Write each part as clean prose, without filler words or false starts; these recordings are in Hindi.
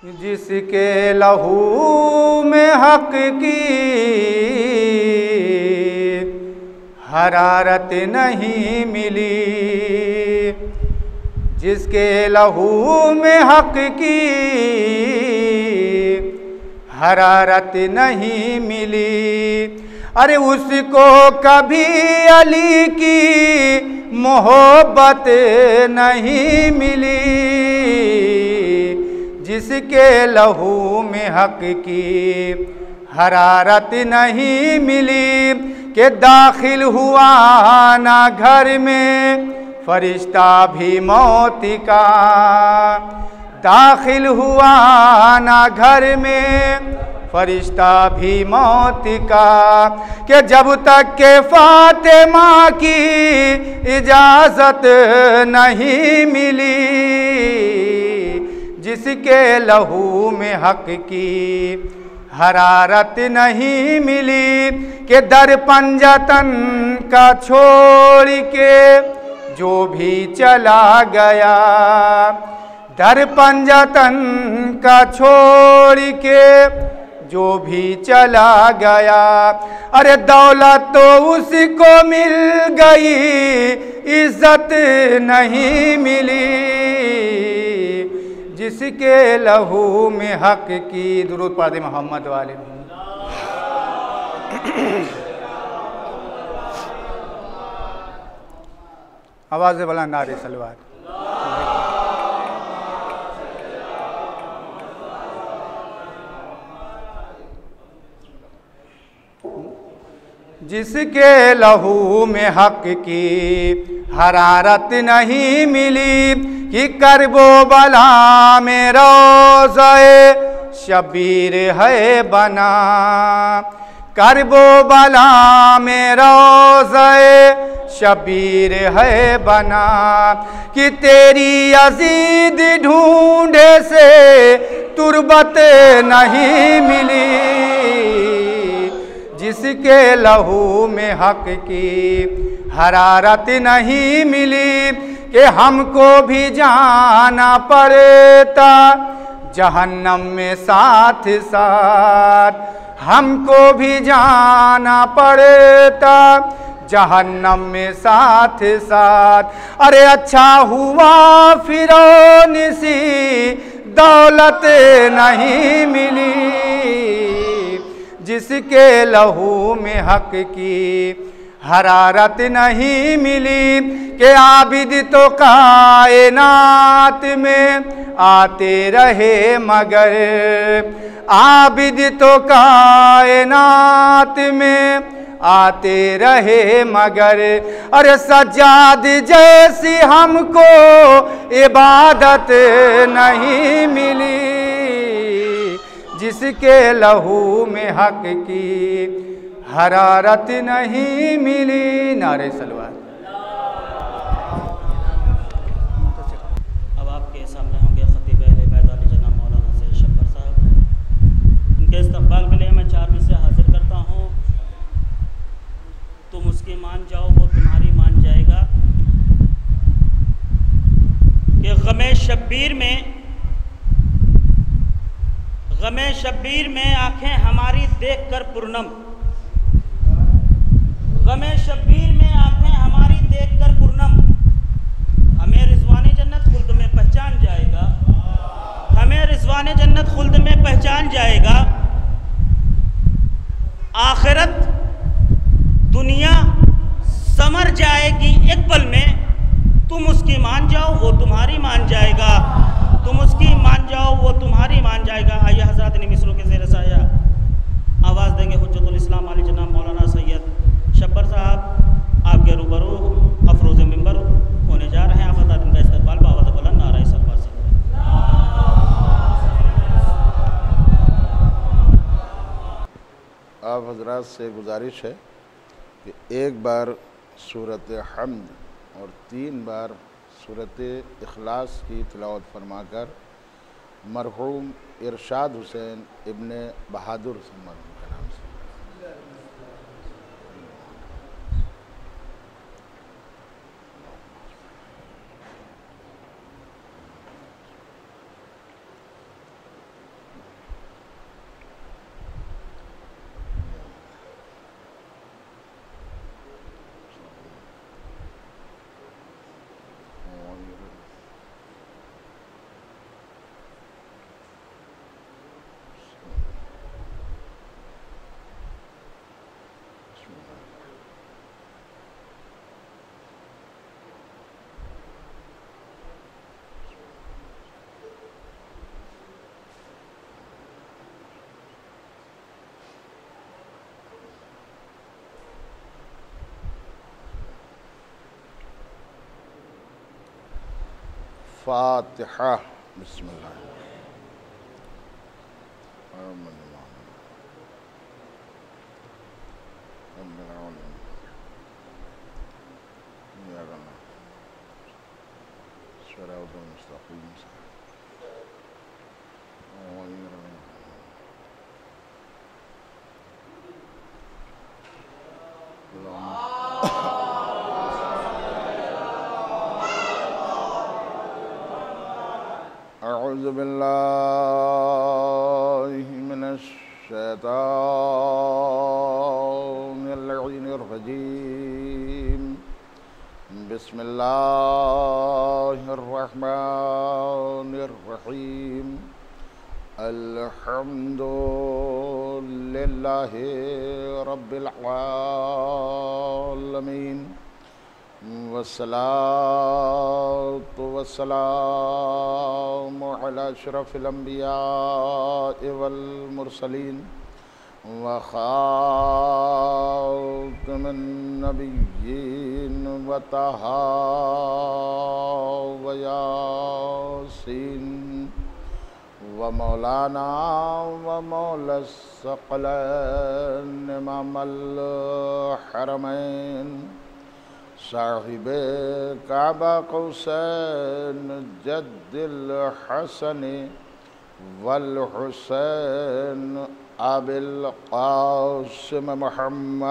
जिसके लहू में हक की हरारत नहीं मिली, जिसके लहू में हक की हरारत नहीं मिली, अरे उसको कभी अली की मोहब्बत नहीं मिली। जिसके लहू में हक की हरारत नहीं मिली, कि दाखिल हुआ ना घर में फरिश्ता भी मौत का, दाखिल हुआ ना घर में फरिश्ता भी मौत का, कि जब तक के फातिमा की इजाज़त नहीं मिली। जिसके लहू में हक की हरारत नहीं मिली, कि दर पंजतन का छोड़ के जो भी चला गया, दर पंजतन का छोड़ के जो भी चला गया, अरे दौलत तो उसको मिल गई, इज्जत नहीं मिली। जिसके लहू में हक की, दुरूद पढ़ दे मोहम्मद वाले। आवाज़ बुलंद नारे सलवात। जिसके लहू में हक की हरारत नहीं मिली, कि करबो बला में रोज़े शबीर है बना, करबो बला में रोज़े शबीर है बना, कि तेरी यजीद ढूंढे से तुरबत नहीं मिली। जिसके लहू में हक की हरारत नहीं मिली, कि हमको भी जाना पड़ता जहन्नम में साथ साथ, हमको भी जाना पड़ता जहन्नम में साथ साथ। अरे अच्छा हुआ फिरौन सी दौलत नहीं मिली। जिसके लहू में हक की हरारत नहीं मिली, कि आबिद तो कायनात में आते रहे मगर, आबिद तो कायनात में आते रहे मगर, अरे सज्जाद जैसी हमको इबादत नहीं मिली। जिसके लहू में हक की हरारत नहीं मिली। नारे सलवात। अब आपके सामने होंगे खतीब अहले बैत अली जनाब मौलाना सैयद शब्बर साहब। उनके इस्तकबाल के लिए मैं 4 मिसरे हाजिर करता हूँ। तुम उसकी मान जाओ वो तुम्हारी मान जाएगा, कि गमे शब्बीर में आंखें हमारी देखकर पुरनम, गमे शब्बीर में आंखें हमारी देखकर पुरनम, हमें रिज़वाने जन्नत खुल्द में पहचान जाएगा, हमें रिज़वाने जन्नत खुल्द में पहचान जाएगा। आखिरत दुनिया समर जाएगी एक पल में, तुम उसकी मान जाओ वो तुम्हारी मान जाएगा, तुम उसकी मान जाओ वो तुम्हारी मान जाएगा। आइए हज़रात इन मिसरों के ज़ेर साया आवाज़ देंगे हुज्जतुल इस्लाम अली जनाब मौलाना सैयद शब्बर साहब। आपके रूबरू अफरोज़ मिंबर होने जा रहे हैं। आप हज़रात इनका इस्तकबाल बावज़ बुलंद नारे सलवात से। आप हज़रात से गुजारिश है कि एक बार सूरत हम्द और 3 बार सूरत इखलास की तिलावत फरमाकर मरहूम इरशाद हुसैन इब्ने बहादुर सम्मान के नाम से अल-फातिहा। बिस्मिल्लाह। अऊज़ु बिल्लाहि मिनश शैतानिर रजीम। बिस्मिल्लाहिर रहमानिर रहीम। अल्हम्दुलिल्लाहि रब्बिल आलमीन। वस्सलातु वस्सलामु अला अशरफिल अंबिया'i वल मुरसलीन व खातमिन नबिय्यीन व ताहा व यासीन व मौलाना व मौलस सकलैन इमामल हरमैन साहिबे काबा कौसैन जद्दिल हसन वल हुसैन अबिल कासिम मुहम्मद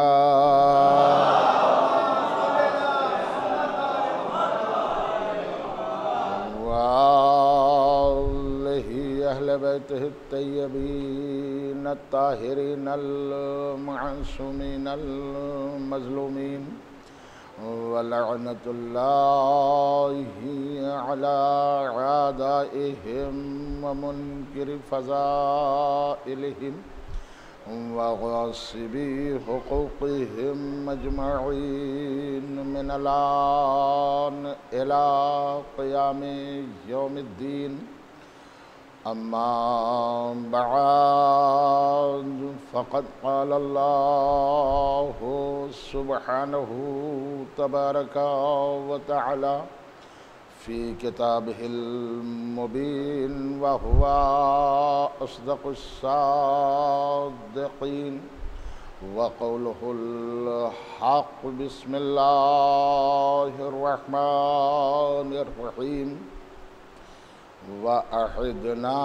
वालिहि अहले बैतिहि तय्यबीन ताहिरीन अल मासूमीन अल मज़लूमीन वलअनतुल्लाहि अला आदाइहिम व मुनकिरि फ़ज़ाइलिहिम व गासिबी हुक़ूक़िहिम अजमईन मिनल आन इला क़ियामि यौमिद्दीन। अम्मा बअद फ़क़द क़ाल अल्लाहु सुब्हानहु तबारक व तआला फ़ी किताबिहिल मुबीन व हुवा अस्दक़ुस सादिक़ीन व क़ौलुहुल हक़्क़। बिस्मिल्लाहिर रहमानिर रहीम। व अहिदना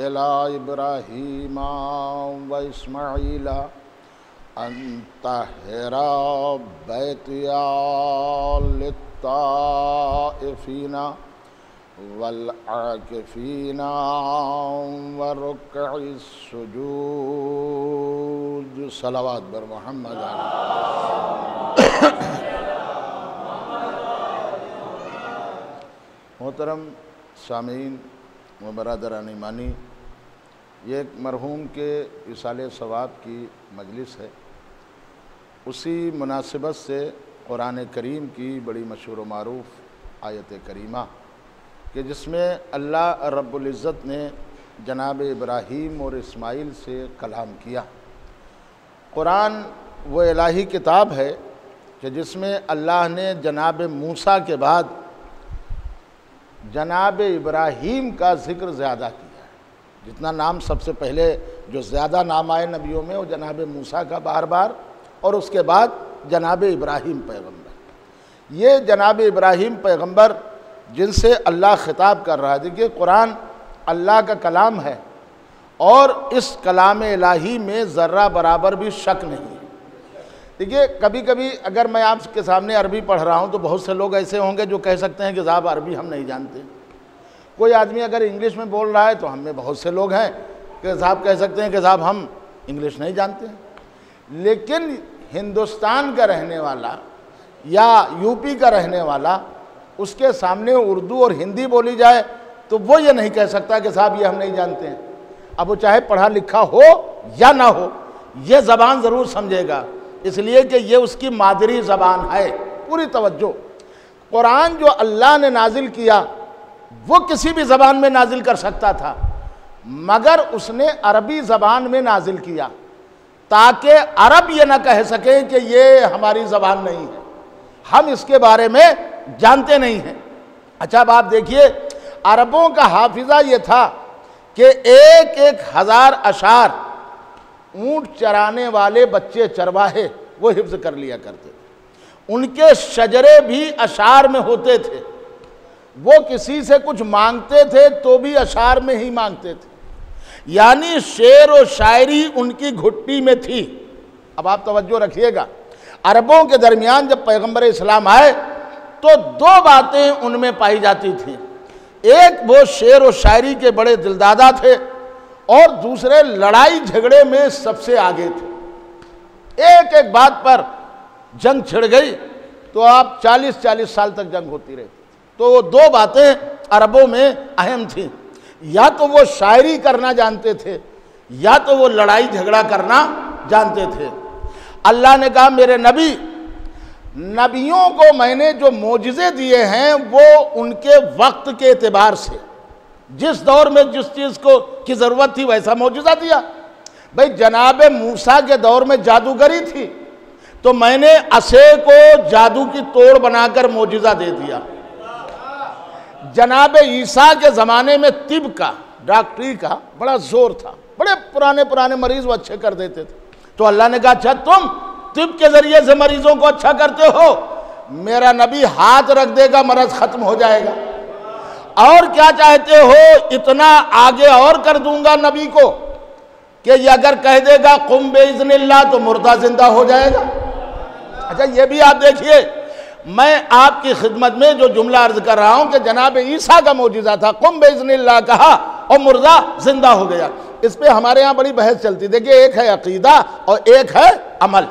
इला इब्राहीमा व इस्माईला अन तहरा बैतिया लित्ताइफीना वल आकिफीना व रुक्अइस सुजूद। सलावत बर मोहम्मद। मोहतरम सामीन व बरादरान ईमानी, ये एक मरहूम के इसाले सवाब की मजलिस है। उसी मुनासिबत से कुरान करीम की बड़ी मशहूर व मारूफ आयत करीमा कि जिसमें अल्लाह रब्बुल इज़्ज़त ने जनाब इब्राहीम और इस्माइल से कलाम किया। कुरान वो इलाही किताब है कि जिसमें अल्लाह ने जनाब मूसा के बाद जनाब इब्राहीम का ज़िक्र ज़्यादा किया है। जितना नाम सबसे पहले जो ज़्यादा नाम आए नबियों में वो जनाब मूसा का बार बार, और उसके बाद जनाब इब्राहीम पैगंबर। ये जनाब इब्राहीम पैगंबर जिनसे अल्लाह ख़िताब कर रहा है। देखिए, कुरान अल्लाह का कलाम है और इस कलाम इलाही में ज़र्रा बराबर भी शक नहीं है। देखिए, कभी कभी अगर मैं आपके सामने अरबी पढ़ रहा हूँ तो बहुत से लोग ऐसे होंगे जो कह सकते हैं कि साहब अरबी हम नहीं जानते। कोई आदमी अगर इंग्लिश में बोल रहा है तो हम में बहुत से लोग हैं कि साहब कह सकते हैं कि साहब हम इंग्लिश नहीं जानते। लेकिन हिंदुस्तान का रहने वाला या यूपी का रहने वाला, उसके सामने उर्दू और हिंदी बोली जाए तो वो ये नहीं कह सकता कि साहब ये हम नहीं जानते हैं। अब वो चाहे पढ़ा लिखा हो या ना हो, ये ज़बान ज़रूर समझेगा, इसलिए कि ये उसकी मादरी ज़बान है। पूरी तवज्जो। कुरान जो अल्लाह ने नाजिल किया वो किसी भी ज़बान में नाजिल कर सकता था, मगर उसने अरबी ज़बान में नाजिल किया ताकि अरब ये ना कह सके कि ये हमारी ज़बान नहीं है, हम इसके बारे में जानते नहीं हैं। अच्छा, अब आप देखिए, अरबों का हाफिजा ये था कि एक एक हजार अशार ऊंट चराने वाले बच्चे चरवाहे वो हिफ्ज कर लिया करते थे। उनके शजरे भी अशार में होते थे। वो किसी से कुछ मांगते थे तो भी अशार में ही मांगते थे, यानी शेर और शायरी उनकी घुट्टी में थी। अब आप तवज्जो रखिएगा, अरबों के दरमियान जब पैगंबर इस्लाम आए तो दो बातें उनमें पाई जाती थी। एक, वो शेर और शायरी के बड़े दिलदादा थे, और दूसरे लड़ाई झगड़े में सबसे आगे थे। एक एक बात पर जंग छिड़ गई तो आप 40-40 साल तक जंग होती रही। तो वो दो बातें अरबों में अहम थीं, या तो वो शायरी करना जानते थे या तो वो लड़ाई झगड़ा करना जानते थे। अल्लाह ने कहा, मेरे नबी, नबियों को मैंने जो मोजिज़े दिए हैं वो उनके वक्त के एतबार से, जिस दौर में जिस चीज़ को की ज़रूरत थी वैसा मोजिज़ा दिया। भाई, जनाब मूसा के दौर में जादूगरी थी तो मैंने असे को जादू की तोड़ बनाकर मोजिज़ा दे दिया। जनाब ईसा के ज़माने में तिब का, डॉक्टरी का बड़ा जोर था, बड़े पुराने पुराने मरीज़ वो अच्छे कर देते थे। तो अल्लाह ने कहा, अच्छा तुम तिब के ज़रिए से मरीज़ों को अच्छा करते हो, मेरा नबी हाथ रख देगा मरज़ ख़त्म हो जाएगा। और क्या चाहते हो, इतना आगे और कर दूंगा नबी को कि ये अगर कह देगा कुम बेइज़्निल्लाह तो मुर्दा जिंदा हो जाएगा। अच्छा, ये भी आप देखिए, मैं आपकी खिदमत में जो जुमला अर्ज कर रहा हूं कि जनाब ईसा का मोजिज़ा था, कुम बेइज़्निल्लाह कहा और मुर्दा जिंदा हो गया। इस पे हमारे यहाँ बड़ी बहस चलती। देखिए, एक है अकीदा और एक है अमल।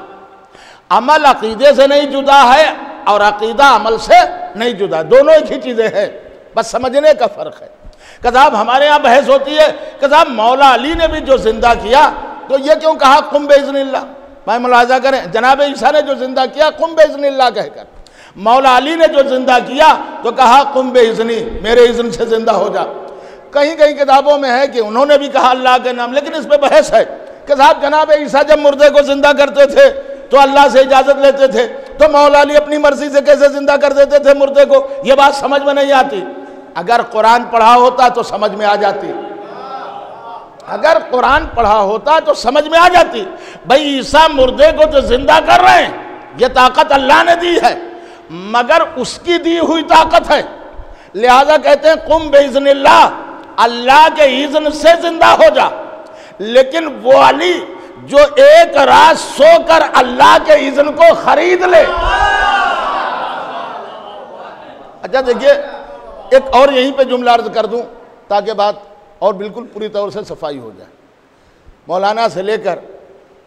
अमल अकीदे से नहीं जुदा है और अकीदा अमल से नहीं जुदा, दोनों एक ही चीज़ें हैं, बस समझने का फ़र्क है। कदाब हमारे यहाँ बहस होती है, कदाब मौला अली ने भी जो जिंदा किया तो ये क्यों कहा कुम बेइज़्निल्लाह। मैं मुलाजा करें, जनाब ईसा ने जो जिंदा किया कुम बेइज़्निल्लाह कहकर, मौला अली ने जो जिंदा किया तो कहा कुम बेइज़्नी, मेरे इज़्न से जिंदा हो जा। कहीं कहीं किताबों में है कि उन्होंने भी कहा अल्लाह के नाम, लेकिन इस पर बहस है कि साहब जनाब ईसा जब मुर्दे को जिंदा करते थे तो अल्लाह से इजाज़त लेते थे, तो मौला अली अपनी मर्जी से कैसे जिंदा कर देते थे मुर्दे को? ये बात समझ में नहीं आती। अगर कुरान पढ़ा होता तो समझ में आ जाती, अगर कुरान पढ़ा होता तो समझ में आ जाती। भाई, ईसा मुर्दे को तो जिंदा कर रहे हैं, ये ताकत अल्लाह ने दी है, मगर उसकी दी हुई ताकत है, लिहाजा कहते हैं कुम बेइज़्निल्लाह, अल्लाह के इज़्न से जिंदा हो जा। लेकिन वो अली जो एक रात सोकर अल्लाह के इज़्न को खरीद ले। अच्छा देखिए, एक और यहीं पे जुमला अर्ज कर दूं ताकि बात और बिल्कुल पूरी तौर से सफाई हो जाए। मौलाना से लेकर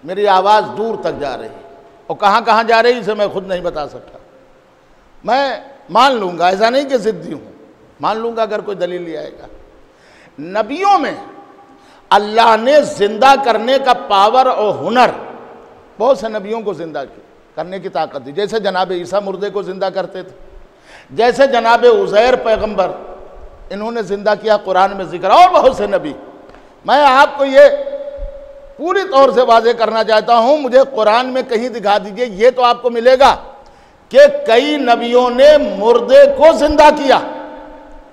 मेरी आवाज़ दूर तक जा रही, और कहाँ कहाँ जा रही इसे मैं खुद नहीं बता सकता। मैं मान लूँगा, ऐसा नहीं कि ज़िद्दी हूँ, मान लूँगा अगर कोई दलील ले आएगा। नबियों में अल्लाह ने जिंदा करने का पावर और हुनर, बहुत से नबियों को जिंदा करने की ताकत दी। जैसे जनाब ईसा मुर्दे को जिंदा करते थे, जैसे जनाब उज़ैर पैगंबर इन्होंने जिंदा किया, कुरान में जिक्र, और बहुत से नबी। मैं आपको ये पूरी तौर से वाज़ेह करना चाहता हूँ, मुझे कुरान में कहीं दिखा दीजिए, ये तो आपको मिलेगा कि कई नबियों ने मुर्दे को जिंदा किया।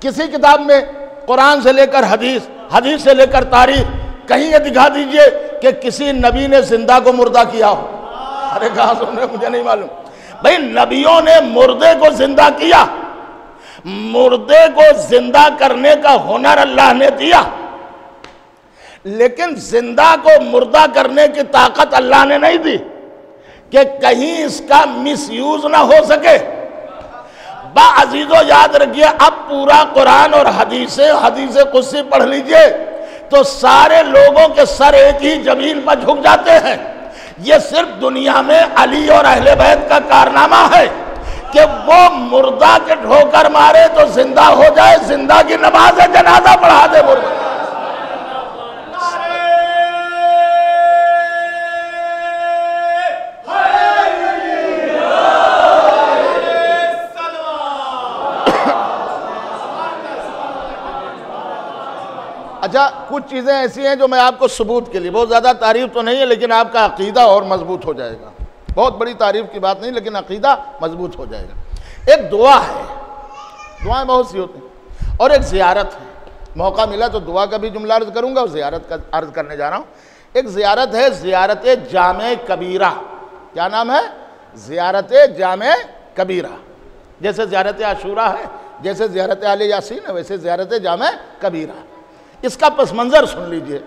किसी किताब में कुरान से लेकर हदीस, हदीस से लेकर तारीख, कहीं ये दिखा दीजिए कि किसी नबी ने जिंदा को मुर्दा किया हो। अरे कहाँ सुन रहे, मुझे नहीं मालूम। भाई, नबियों ने मुर्दे को जिंदा किया, मुर्दे को जिंदा करने का हुनर अल्लाह ने दिया, लेकिन जिंदा को मुर्दा करने की ताकत अल्लाह ने नहीं दी कि कहीं इसका मिसयूज ना हो सके। बाअज़ीज़ो याद रखिए, अब पूरा कुरान और हदीस कुदसी पढ़ लीजिए तो सारे लोगों के सर एक ही जमीन पर झुक जाते हैं। ये सिर्फ दुनिया में अली और अहले बैत का कारनामा है कि वो मुर्दा के ठोकर मारे तो जिंदा हो जाए, जिंदा की नमाज जनाजा पढ़ा दे मुर्दा। अच्छा, कुछ चीज़ें ऐसी हैं जो मैं आपको सबूत के लिए, बहुत ज़्यादा तारीफ़ तो नहीं है लेकिन आपका अकीदा और मजबूत हो जाएगा। बहुत बड़ी तारीफ़ की बात नहीं, लेकिन अकीदा मजबूत हो जाएगा। एक दुआ है, दुआएं बहुत सी होती हैं। और एक ज़ियारत है, मौका मिला तो दुआ का भी जुमला अर्ज़ करूँगा और ज़ियारत का अर्ज़ करने जा रहा हूँ। एक ज़ियारत है ज़ियारत जामे कबीरा। क्या नाम है? ज़ियारत जामे कबीरा। जैसे ज़ियारत आशूरा है, जैसे ज़ियारत आले यासीन है, वैसे ज़ियारत जामे कबीरा। इसका पस मंज़र सुन लीजिए।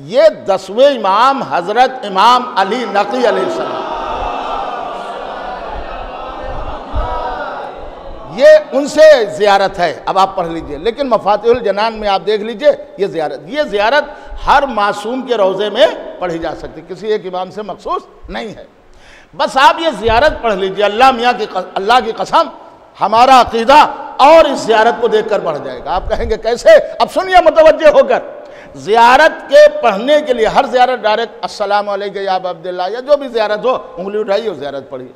ये 10वें इमाम हज़रत इमाम अली नक़ी अलैहिस्सलाम, ये उनसे ज़ियारत है। अब आप पढ़ लीजिए, लेकिन मफ़ातिहुल जनान में आप देख लीजिए ये ज़ियारत हर मासूम के रोज़े में पढ़ी जा सकती, किसी एक इमाम से मखसूस नहीं है। बस आप ये ज़ियारत पढ़ लीजिए, अल्लाह की कसम हमारा अक़ीदा और इस ज़ियारत को देखकर बढ़ जाएगा। आप कहेंगे कैसे? अब सुनिए मुतवज्जे होकर। ज़ियारत के पढ़ने के लिए हर ज़ियारत डायरेक्ट अस्सलामु अलैका या अबा अब्दुल्लाह या जो भी ज़ियारत हो उंगली उठाइए और ज़ियारत पढ़िए।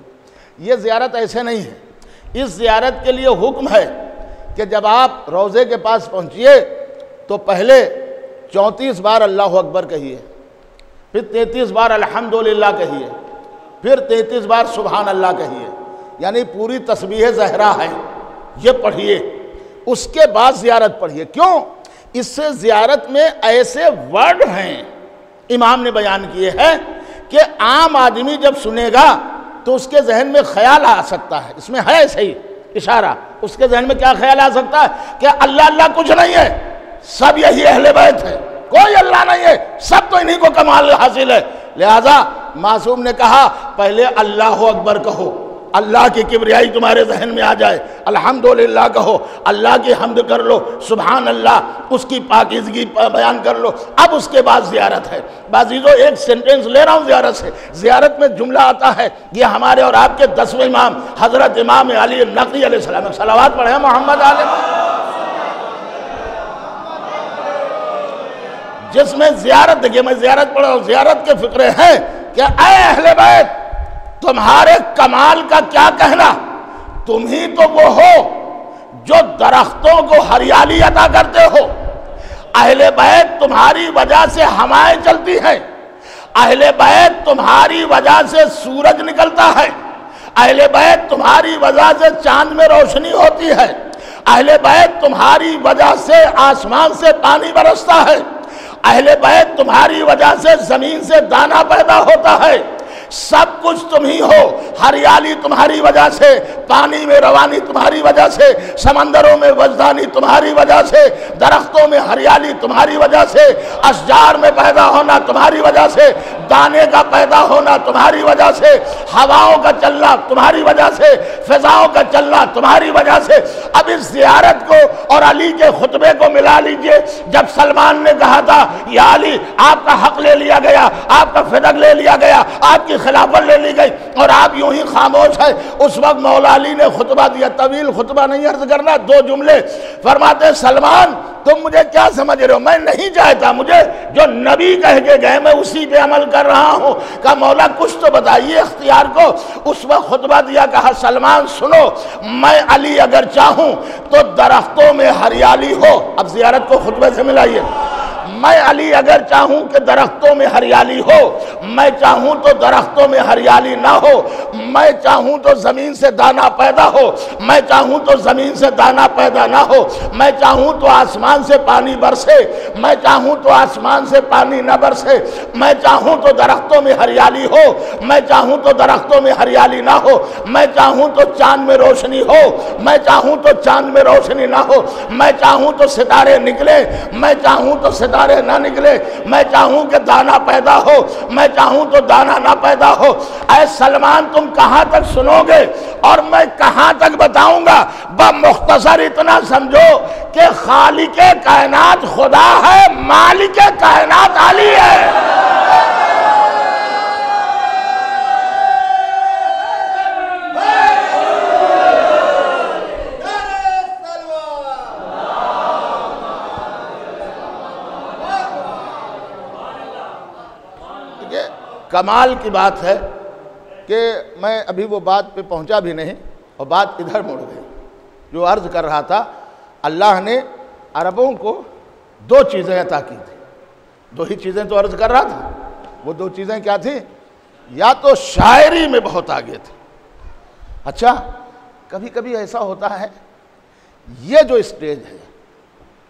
ये ज़ियारत ऐसे नहीं है। इस ज़ियारत के लिए हुक्म है कि जब आप रोज़े के पास पहुँचिए तो पहले 34 बार अल्लाह अकबर कहिए, फिर 33 बार अल्हम्दुलिल्लाह कहिए, फिर 33 बार सुभान अल्लाह कहिए, यानी पूरी तस्बीह ज़हरा है ये पढ़िए। उसके बाद ज़ियारत पढ़िए। क्यों? इससे ज़ियारत में ऐसे वर्ड हैं इमाम ने बयान किए हैं कि आम आदमी जब सुनेगा तो उसके जहन में ख्याल आ सकता है। इसमें है सही इशारा। उसके जहन में क्या ख्याल आ सकता है कि अल्लाह अल्लाह कुछ नहीं है, सब यही अहले बैत है, कोई अल्लाह नहीं है, सब तो इन्हीं को कमाल हासिल है। लिहाजा मासूम ने कहा पहले अल्लाह अकबर कहो, अल्लाह की किबरियाई तुम्हारे जहन में आ जाए, अल्हम्दुलिल्लाह कहो, अल्लाह की हम्द कर लो, सुभान अल्लाह, उसकी पाकीज़गी बयान कर लो। अब उसके बाद ज़ियारत है। बाज़ीज़ो एक सेंटेंस ले रहा हूँ ज़ियारत से। ज़ियारत में जुमला आता है, ये हमारे और आपके 10वें इमाम हज़रत इमाम अली नक़ी अलैहिस्सलाम, सलावत पढ़े मोहम्मद आले, जिसमें ज़ियारत, देखिए मैं ज़ियारत पढ़ रहा हूँ, ज़ियारत के फ़िक्रे हैं कि ऐ अहले बैत तुम्हारे कमाल का क्या कहना, तुम ही तो वो हो जो दरख्तों को हरियाली अता करते हो। अहले बैत तुम्हारी वजह से हवाएं चलती हैं, अहले बैत तुम्हारी वजह से सूरज निकलता है, अहले बैत तुम्हारी वजह से चांद में रोशनी होती है, अहले बैत तुम्हारी वजह से आसमान से पानी बरसता है, अहले बैत तुम्हारी वजह से जमीन से दाना पैदा होता है। सब कुछ तुम ही हो। हरियाली तुम्हारी वजह से, पानी में रवानी तुम्हारी वजह से, समंदरों में वजदानी तुम्हारी वजह से, दरख्तों में हरियाली तुम्हारी वजह से, अशजार में पैदा होना तुम्हारी वजह से, दाने का पैदा होना तुम्हारी वजह से, हवाओं का चलना तुम्हारी वजह से, फिजाओं का चलना तुम्हारी वजह से। अब इस ज़ियारत को और अली के खुतबे को मिला लीजिए। जब सलमान ने कहा था या अली आपका हक ले लिया गया, आपका फिदक ले लिया गया, आपकी खिलाफत ले ली गई और आप यूं ही खामोश है, उस वक्त मौला अली ने खुतबा दिया। तवील खुतबा नहीं अर्ज करना, 2 जुमले फरमाते सलमान तुम मुझे क्या समझ रहे हो, मैं नहीं चाहता, मुझे जो नबी कह के गए मैं उसी पे अमल कर रहा हूँ। कहा मौला कुछ तो बताइए इख्तियार को। उस वक्त खुतबा दिया, कहा सलमान सुनो, मैं अली अगर चाहूँ तो दरख्तों में हरियाली हो। अब ज़ियारत को खुतबे से मिलाइए। मैं अली अगर चाहूं कि दरख्तों में हरियाली हो, मैं चाहूं तो दरख्तों में हरियाली ना हो, मैं चाहूं तो जमीन से दाना पैदा हो, मैं चाहूं तो जमीन से दाना पैदा ना हो, मैं चाहूं तो आसमान से पानी बरसे, मैं चाहूं तो आसमान से पानी न बरसे, मैं चाहूं तो दरख्तों में हरियाली हो, मैं चाहूं तो दरख्तों में हरियाली ना हो, मैं चाहूं तो चांद में रोशनी हो, मैं चाहूं तो चांद में रोशनी ना हो, मैं चाहूं तो सितारे निकले, मैं चाहूं तो सितारे ना निकले, मैं चाहूं कि दाना पैदा हो, मैं चाहूं तो दाना ना पैदा हो। ऐ सलमान तुम कहां तक सुनोगे और मैं कहां तक बताऊंगा। बमुख्तसर इतना समझो कि खालिके कायनात खुदा है, मालिके कायनात अली है। कमाल की बात है कि मैं अभी वो बात पे पहुंचा भी नहीं और बात इधर मुड़ गई। जो अर्ज़ कर रहा था, अल्लाह ने अरबों को 2 चीज़ें अता की थी। 2 ही चीज़ें तो अर्ज़ कर रहा था। वो 2 चीज़ें क्या थी? या तो शायरी में बहुत आगे थे। अच्छा, कभी कभी ऐसा होता है ये जो स्टेज है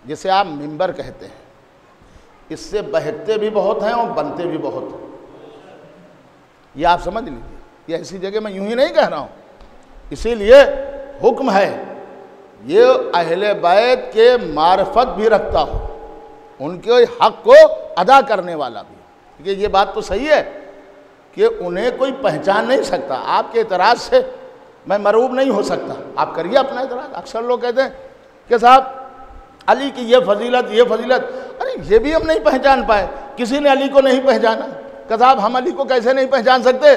जिसे आप मिंबर कहते हैं, इससे बहकते भी बहुत हैं और बनते भी बहुत हैं। ये आप समझ लीजिए, ये ऐसी जगह मैं यूं ही नहीं कह रहा हूं। इसीलिए हुक्म है ये अहले बैत के मार्फत भी रखता हो, उनके हक को अदा करने वाला भी। क्योंकि ये बात तो सही है कि उन्हें कोई पहचान नहीं सकता। आपके एतराज़ से मैं मरूब नहीं हो सकता, आप करिए अपना एतराज़। अक्सर लोग कहते हैं कि साहब अली की ये फजीलत, ये फजीलत, अरे ये भी हम नहीं पहचान पाए, किसी ने अली को नहीं पहचाना। कि साहब हम अली को कैसे नहीं पहचान सकते?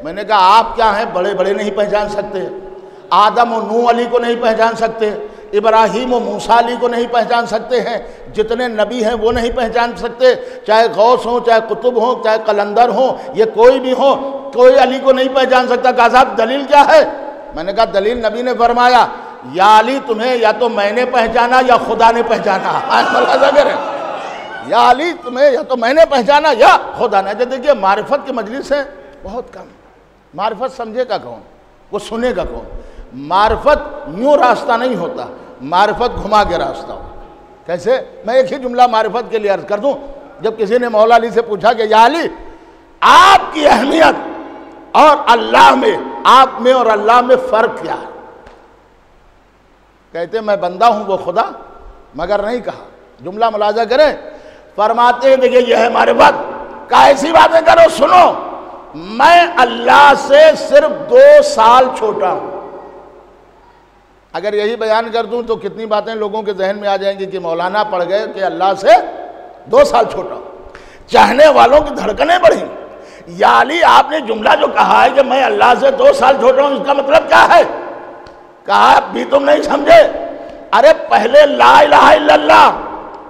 मैंने कहा आप क्या हैं, बड़े बड़े नहीं पहचान सकते, आदम और नूह अली को नहीं पहचान सकते, इब्राहीम और मूसा अली को नहीं पहचान सकते हैं, जितने नबी हैं वो नहीं पहचान सकते, चाहे गौस हो, चाहे कुतुब हो, चाहे कलंदर हो, ये कोई भी हो, कोई अली को नहीं पहचान सकता। कहा साहब दलील क्या है? मैंने कहा दलील नबी ने फरमाया, या अली तुम्हें या तो मैंने पहचाना या खुदा ने पहचाना। या अली तुम्हें या तो मैंने पहचाना या खुदा ने। जब देखिए मारिफत की मजलिस है बहुत कम, मारिफत समझेगा कौन, वो सुनेगा कौन? मारिफत यूँ रास्ता नहीं होता, मारिफत घुमा के रास्ता हो। कैसे? मैं एक ही जुमला मारिफत के लिए अर्ज कर दूं। जब किसी ने मौला अली से पूछा कि या अली आपकी अहमियत और अल्लाह में, आप में और अल्लाह में फ़र्क क्या है? कहते मैं बंदा हूं वो खुदा, मगर नहीं कहा। जुमला मुलाजा करें, फरमाते हैं देखिए यह है मारिफत। कैसी बातें करो, सुनो, मैं अल्लाह से सिर्फ 2 साल छोटा हूं। अगर यही बयान कर दूं तो कितनी बातें लोगों के जहन में आ जाएंगी कि मौलाना पड़ गए कि अल्लाह से 2 साल छोटा हूं। चाहने वालों की धड़कनें बढ़ी। या अली आपने जुमला जो कहा है कि मैं अल्लाह से 2 साल छोटा हूं, इसका मतलब क्या है? कहा भी तुम नहीं समझे। अरे पहले ला इलाहा इल्लल्लाह,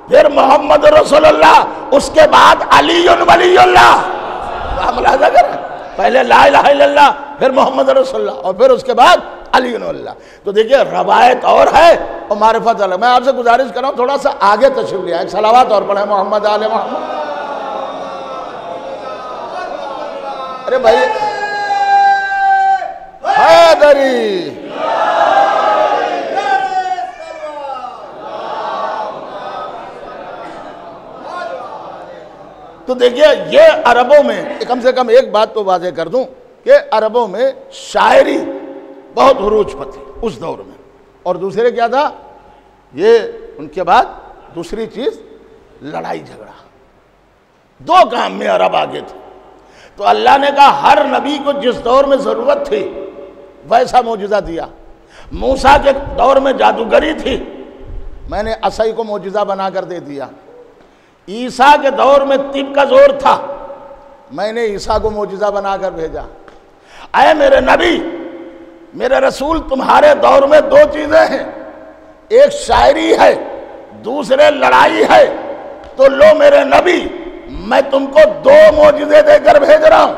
फिर मोहम्मद रसूलुल्लाह, उसके बाद अलीयुन वलीयुल्लाह। मुलाजा करें, पहले ला इलाहा इल्लल्लाह, फिर मोहम्मद रसूलुल्लाह और फिर उसके बाद अलीयुन वलीयुल्लाह। तो देखिए रवायत और है और मारिफत अलग। मैं आपसे गुजारिश कर रहा हूं थोड़ा सा आगे तशरीफ ले आए, सलावत और पढ़े मोहम्मद आले मोहम्मद। अरे भाई हैदरी, तो देखिए ये अरबों में, कम से कम एक बात तो वाज़ेह कर दूं कि अरबों में शायरी बहुत उरूज पर थी उस दौर में। और दूसरे क्या था, ये उनके बाद दूसरी चीज़ लड़ाई झगड़ा। 2 काम में अरब आगे थे। तो अल्लाह ने कहा हर नबी को जिस दौर में ज़रूरत थी वैसा मौजज़ा दिया। मूसा के दौर में जादूगरी थी, मैंने असई को मौजज़ा बनाकर दे दिया। ईसा के दौर में तिब का जोर था, मैंने ईसा को मौजज़ा बनाकर भेजा। अरे मेरे नबी, मेरे रसूल, तुम्हारे दौर में 2 चीज़ें हैं, एक शायरी है, दूसरे लड़ाई है। तो लो मेरे नबी, मैं तुमको 2 मौजज़े देकर भेज रहा हूं।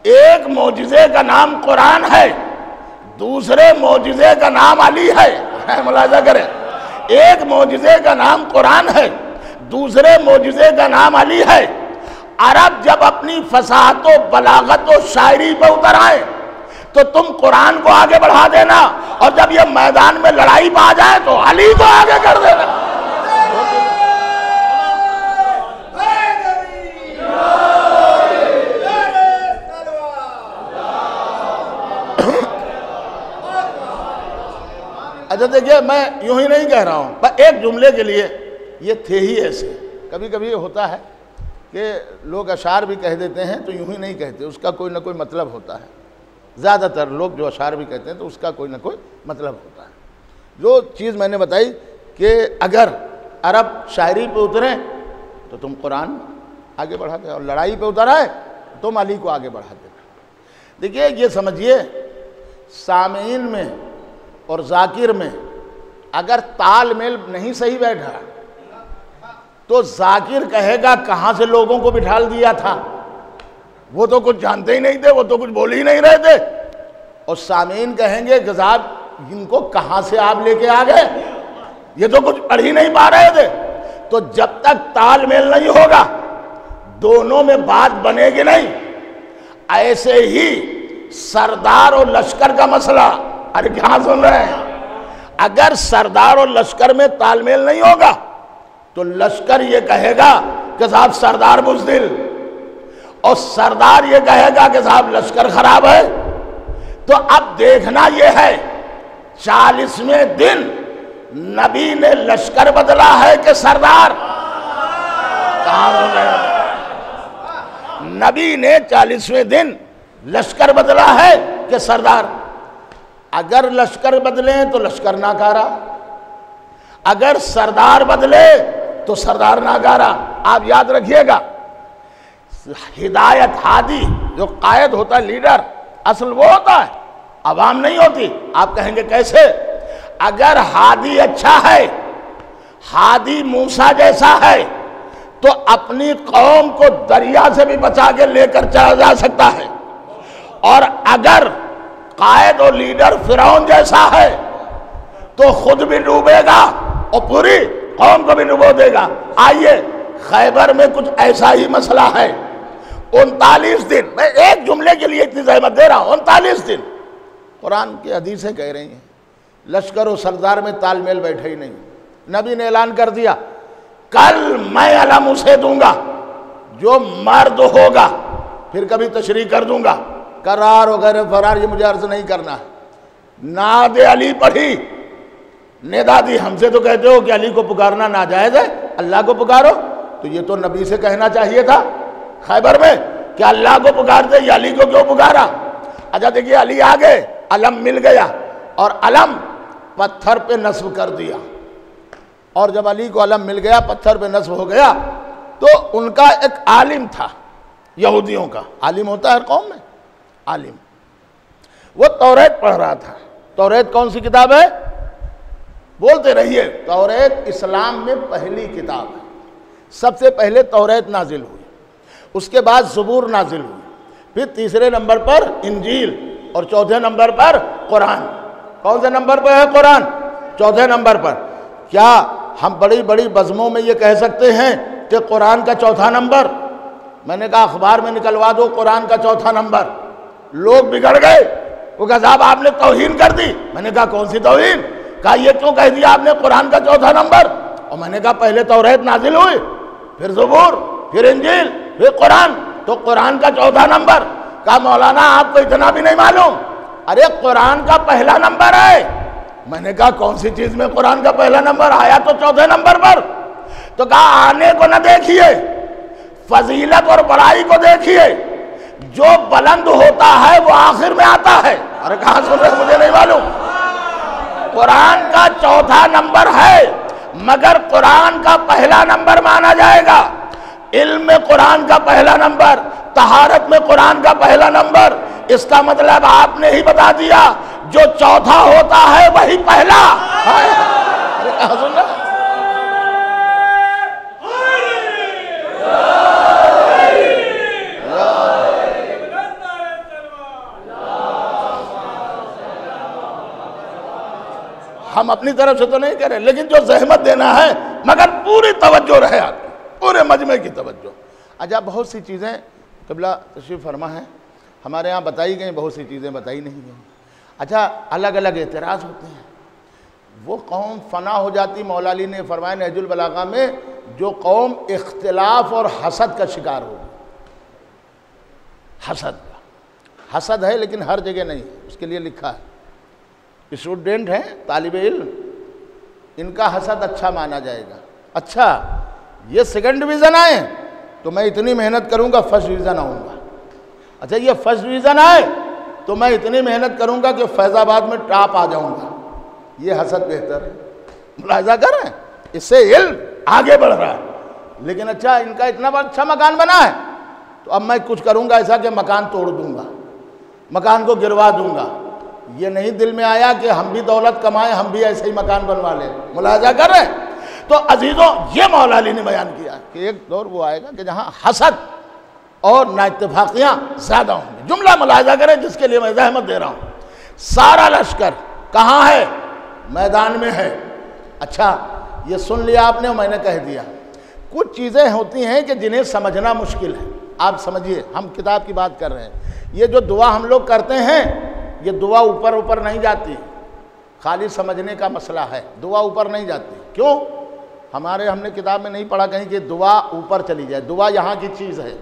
एक मौजज़े का नाम कुरान है, दूसरे मौजज़े का नाम अली है। मुलाजा करें, एक मौजज़े का नाम कुरान है, दूसरे मौजज़े का नाम अली है। अरब जब अपनी फसाहत व बलागत व शायरी पर उतर आए तो तुम कुरान को आगे बढ़ा देना, और जब ये मैदान में लड़ाई पा जाए तो अली को आगे कर देना। अच्छा देखिए, मैं यूं ही नहीं कह रहा हूं, पर एक जुमले के लिए ये थे ही ऐसे। कभी कभी होता है कि लोग अशार भी कह देते हैं तो यूं ही नहीं कहते, उसका कोई ना कोई मतलब होता है। ज़्यादातर लोग जो अशार भी कहते हैं तो उसका कोई ना कोई मतलब होता है। जो चीज़ मैंने बताई कि अगर अरब शायरी पे उतरे तो तुम कुरान आगे बढ़ा दे, और लड़ाई पे उतर आए तो तुम अली को आगे बढ़ा देना। देखिए ये समझिए, सामीन में और जाकिर में अगर तालमेल नहीं सही बैठा तो जाकिर कहेगा कहाँ से लोगों को बिठाल दिया था, वो तो कुछ जानते ही नहीं थे, वो तो कुछ बोल ही नहीं रहे थे। और सामीन कहेंगे कि साहब इनको कहाँ से आप लेके आ गए, ये तो कुछ पढ़ ही नहीं पा रहे थे। तो जब तक तालमेल नहीं होगा दोनों में बात बनेगी नहीं। ऐसे ही सरदार और लश्कर का मसला, अरे क्या सुन रहे हैं, अगर सरदार और लश्कर में तालमेल नहीं होगा तो लश्कर ये कहेगा कि साहब सरदार बुज़दिल, और सरदार ये कहेगा कि साहब लश्कर खराब है। तो अब देखना ये है 40वें दिन नबी ने लश्कर बदला है कि सरदार? कहां हो गया? नबी ने 40वें दिन लश्कर बदला है कि सरदार? अगर लश्कर बदले तो लश्कर नाकारा, अगर सरदार बदले तो सरदार नाकारा। आप याद रखिएगा, हिदायत हादी जो कायद होता है, लीडर, असल वो होता है, अवाम नहीं होती। आप कहेंगे कैसे? अगर हादी अच्छा है, हादी मूसा जैसा है, तो अपनी कौम को दरिया से भी बचा के लेकर चला जा सकता है, और अगर कायद और लीडर फिरौन जैसा है तो खुद भी डूबेगा और पूरी कौम को भी डुबो देगा। आइए, खैबर में कुछ ऐसा ही मसला है। 39 दिन, मैं एक जुमले के लिए इतनी जहमत दे रहा हूं, 39 दिन कुरान की हदीसें कह रही हैं लश्कर और सरदार में तालमेल बैठे ही नहीं। नबी ने ऐलान कर दिया, कल मैं अलम उसे दूंगा जो मर्द होगा, फिर कभी तशरीह कर दूंगा। करार वगैरह फरार ये मुझे अर्ज नहीं करना है। नाद अली पढ़ी, निदा दी। हमसे तो कहते हो कि अली को पुकारना नाजायज है, अल्लाह को पुकारो। तो ये तो नबी से कहना चाहिए था खैबर में कि अल्लाह को पुकारते, ये अली को क्यों पुकारा? अच्छा देखिए, अली आ गए, अलम मिल गया, और अलम पत्थर पे नस्ब कर दिया। और जब अली को अलम मिल गया, पत्थर पे नस्ब हो गया, तो उनका एक आलिम था, यहूदियों का आलिम होता है कौम में, आलिम, वो तौरेत पढ़ रहा था। तौरेत कौन सी किताब है? बोलते रहिए। तौरेत इस्लाम में पहली किताब है। सबसे पहले तौरेत नाजिल हुई, उसके बाद ज़बूर नाजिल हुई, फिर तीसरे नंबर पर इंजील, और चौथे नंबर पर कुरान। कौन से नंबर पर है कुरान? चौथे नंबर पर। क्या हम बड़ी बड़ी बज़मों में ये कह सकते हैं कि कुरान का चौथा नंबर? मैंने कहा अखबार में निकलवा दो कुरान का चौथा नंबर। लोग बिगड़ गए, वो कहा साहब आपने तौहीन कर दी। मैंने कहा कौन सी तौहीन? कहा ये क्यों कह दिया आपने कुरान का चौथा नंबर? और मैंने कहा पहले तौरेत नाजिल हुई, फिर ज़बूर, फिर इंजील, फिर कुरान, तो कुरान का चौथा नंबर। कहा मौलाना आपको इतना भी नहीं मालूम? अरे कुरान का पहला नंबर है। मैंने कहा कौन सी चीज में कुरान का पहला नंबर? आया तो चौथे नंबर पर। तो कहा आने को न देखिए, फजीलत और बड़ाई को देखिए, जो बुलंद होता है वो आखिर में आता है। अरे कहां सुन रहे, मुझे नहीं मालूम। कुरान का चौथा नंबर है, मगर कुरान का पहला नंबर माना जाएगा। इल्म में कुरान का पहला नंबर, तहारत में कुरान का पहला नंबर। इसका मतलब आपने ही बता दिया, जो चौथा होता है वही पहला। अरे कहां सुन रहे? हम अपनी तरफ से तो नहीं करें, लेकिन जो जहमत देना है, मगर पूरी तवज्जो रहे आपकी, पूरे मजमे की तवज्जो। अच्छा, बहुत सी चीज़ें क़िबला तशरीफ़ फरमा है, हमारे यहाँ बताई गई, बहुत सी चीज़ें बताई नहीं गई। अच्छा, अलग अलग एतराज़ होते हैं। वो कौम फना हो जाती, मौला अली ने फरमाया नहजुल बलागा में, जो कौम इख्तिलाफ और हसद का शिकार हो। हसद हसद है, लेकिन हर जगह नहीं, उसके लिए लिखा है। स्टूडेंट हैं, तालिब इल्म, इनका हसद अच्छा माना जाएगा। अच्छा, ये सेकंड डिवीज़न आए तो मैं इतनी मेहनत करूंगा फर्स्ट डिवीज़न आऊँगा। अच्छा, ये फर्स्ट डिवीज़न आए तो मैं इतनी मेहनत करूंगा कि फैज़ाबाद में टॉप आ जाऊंगा। ये हसद बेहतर है। मुलाहिज़ा कर रहे हैं, इससे इल्म आगे बढ़ रहा है। लेकिन अच्छा, इनका इतना बड़ा अच्छा मकान बना है, तो अब मैं कुछ करूंगा ऐसा कि मकान तोड़ दूंगा, मकान को गिरवा दूंगा। ये नहीं दिल में आया कि हम भी दौलत कमाएं, हम भी ऐसे ही मकान बनवा लें। मुलाहिज़ा कर रहे हैं। तो अजीज़ों, ये मौला अली ने बयान किया कि एक दौर वो आएगा कि जहाँ हसद और नाइत्तेफाकियाँ ज़्यादा होंगी। जुमला मुलाहिज़ा करें, जिसके लिए मैं ज़हमत दे रहा हूँ। सारा लश्कर कहाँ है? मैदान में है। अच्छा, ये सुन लिया आपने, मैंने कह दिया। कुछ चीज़ें होती हैं कि जिन्हें समझना मुश्किल है। आप समझिए, हम किताब की बात कर रहे हैं। ये जो दुआ हम लोग करते हैं, ये दुआ ऊपर ऊपर नहीं जाती, खाली समझने का मसला है, दुआ ऊपर नहीं जाती। क्यों? हमने किताब में नहीं पढ़ा कहीं कि दुआ ऊपर चली जाए। दुआ यहाँ की चीज़ है,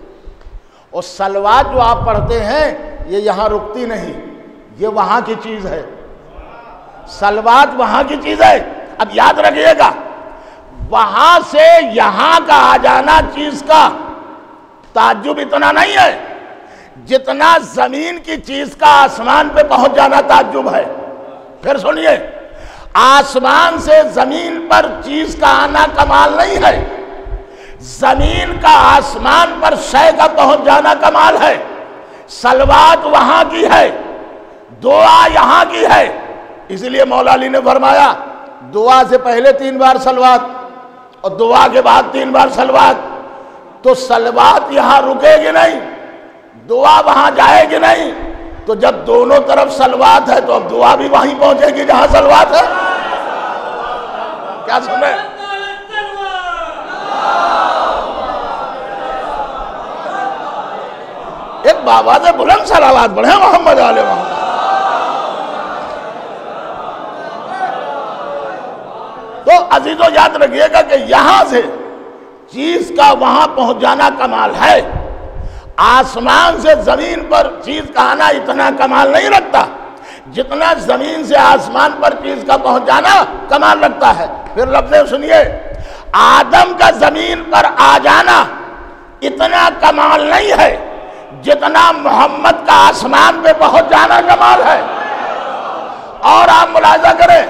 और सलवात जो आप पढ़ते हैं ये यहाँ रुकती नहीं, ये वहाँ की चीज़ है। सलवात वहाँ की चीज़ है। अब याद रखिएगा, वहाँ से यहाँ का आ जाना चीज़ का ताज्जुब इतना नहीं है जितना ज़मीन की चीज़ का आसमान पे पहुँच जाना ताज्जुब है। फिर सुनिए, आसमान से ज़मीन पर चीज़ का आना कमाल नहीं है, ज़मीन का आसमान पर शय का पहुँच जाना कमाल है। सलवात वहाँ की है, दुआ यहाँ की है। इसलिए मौला अली ने फरमाया दुआ से पहले 3 बार सलवात और दुआ के बाद 3 बार सलवात। तो सलवात यहाँ रुकेगी नहीं, दुआ वहाँ जाएगी नहीं। तो जब दोनों तरफ सलवात है तो अब दुआ भी वहीं पहुंचेगी जहां सलवात है। क्या सुन रहे? एक बाबा से बुलंद सलावत पढ़े मोहम्मद आले मोहम्मद। तो अजीजों याद रखिएगा कि यहां से चीज का वहां पहुंच जाना कमाल है। आसमान से जमीन पर चीज का आना इतना कमाल नहीं रखता जितना जमीन से आसमान पर चीज का पहुंच जाना कमाल रखता है। फिर लफ्ज़ सुनिए, आदम का जमीन पर आ जाना इतना कमाल नहीं है जितना मोहम्मद का आसमान पे पहुंच जाना कमाल है। और आप मुलाजा करें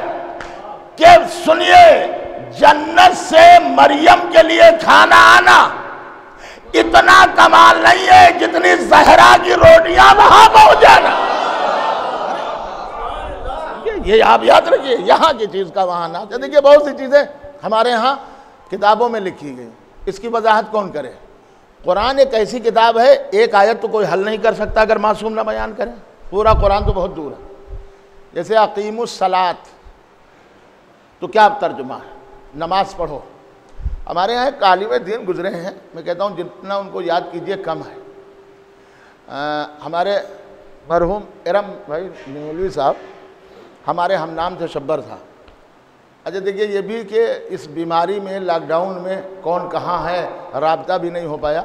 कि सुनिए, जन्नत से मरियम के लिए खाना आना इतना कमाल नहीं है जितनी जहरा की रोटियां वहां पहुंच जाना। ये आप याद रखिए, यहाँ की चीज का वहां ना। देखिए बहुत सी चीजें हमारे यहाँ किताबों में लिखी गई, इसकी वजाहत कौन करे? कुरान एक ऐसी किताब है, एक आयत तो कोई हल नहीं कर सकता अगर मासूम ना बयान करे। पूरा कुरान तो बहुत दूर है। जैसे अकीमुस सलात, तो क्या तर्जुमा है? नमाज पढ़ो। हमारे यहाँ एक आलिम दीन गुजरे हैं, मैं कहता हूँ जितना उनको याद कीजिए कम है। हमारे मरहूम इरम भाई मौलवी साहब हमारे हमनाम थे, शब्बर था। अच्छा देखिए, ये भी कि इस बीमारी में लॉकडाउन में कौन कहाँ है, राब्ता भी नहीं हो पाया।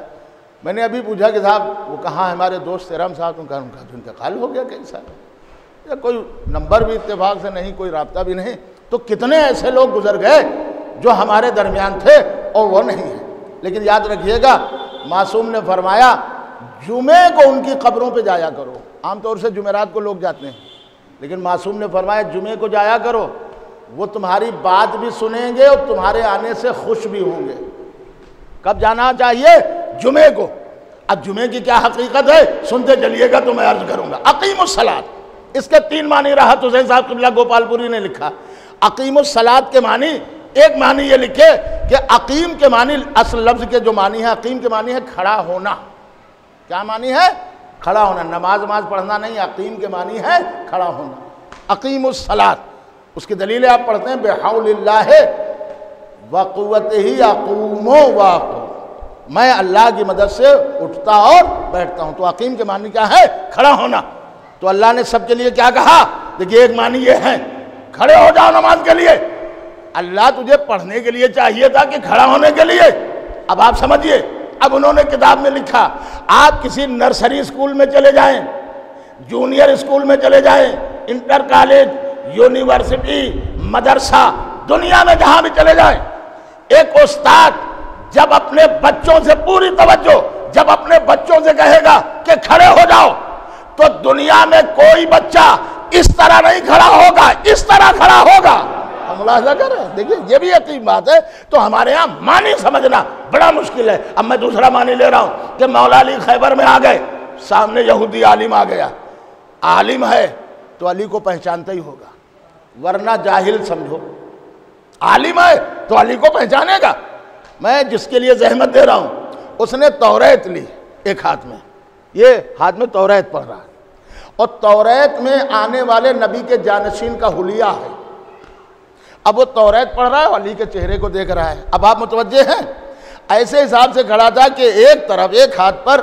मैंने अभी पूछा कि साहब वो कहाँ है हमारे दोस्त इरम साहब, उनका तो इंतकाल हो गया कई साल, या कोई नंबर भी इत्तेफाक से नहीं, कोई राब्ता भी नहीं। तो कितने ऐसे लोग गुजर गए जो हमारे दरमियान थे और वो नहीं है। लेकिन याद रखिएगा, मासूम ने फरमाया जुमे को उनकी कब्रों पे जाया करो। आमतौर से जुमेरात को लोग जाते हैं, लेकिन मासूम ने फरमाया जुमे को जाया करो, वो तुम्हारी बात भी सुनेंगे और तुम्हारे आने से खुश भी होंगे। कब जाना चाहिए? जुमे को। अब जुमे की क्या हकीकत है सुनते चलिएगा तो मैं अर्ज करूंगा। अकीमुस सलात, इसके 3 मानी राहत हुसैन साहब किबला गोपालपुरी ने लिखा। अकीमुस सलात के मानी, एक मानी ये लिखे कि अकीम के मानी, असल लफ्ज के जो मानी है अकीम के मानी है खड़ा होना। क्या मानी है? खड़ा होना। नमाज पढ़ना नहीं, अकीम के मानी है खड़ा होना। अकीमुस सलात, उसकी दलीलें आप पढ़ते हैं, बेहौलिल्लाह व क़ुव्वतिही अक़ूमु व अक़ूम, मैं अल्लाह की मदद से उठता और बैठता हूँ। तो अकीम के मानी क्या है? खड़ा होना। तो अल्लाह ने सबके लिए क्या कहा? देखिए, एक मानी ये है खड़े हो जाओ नमाज के लिए। अल्लाह तुझे पढ़ने के लिए चाहिए था कि खड़ा होने के लिए? अब आप समझिए, अब उन्होंने किताब में लिखा, आप किसी नर्सरी स्कूल में चले जाएं, जूनियर स्कूल में चले जाएं, इंटर कॉलेज, यूनिवर्सिटी, मदरसा, दुनिया में जहां भी चले जाएं, एक उस्ताद जब अपने बच्चों से पूरी तवज्जो, जब अपने बच्चों से कहेगा कि खड़े हो जाओ, तो दुनिया में कोई बच्चा इस तरह नहीं खड़ा होगा, इस तरह खड़ा होगा। मुलाहिजा कर रहे हैं। देखिए, ये भी यकीन बात है। तो हमारे यहाँ मानी समझना बड़ा मुश्किल है। अब मैं दूसरा मानी ले रहा हूँ कि मौला अली खैबर में आ गए, सामने यहूदी आलिम आ गया। आलिम है तो अली को पहचानता ही होगा, वरना जाहिल समझो। आलिम है तो अली को पहचानेगा। मैं जिसके लिए जहमत दे रहा हूँ, उसने तौरात ली एक हाथ में, ये हाथ में तौरात पढ़ रहा है, और तौरात में आने वाले नबी के जानशीन का हुलिया है। अब वो तौरात पढ़ रहा है, अली के चेहरे को देख रहा है। अब आप मुतवज्जे हैं, ऐसे हिसाब से खड़ा था कि एक तरफ एक हाथ पर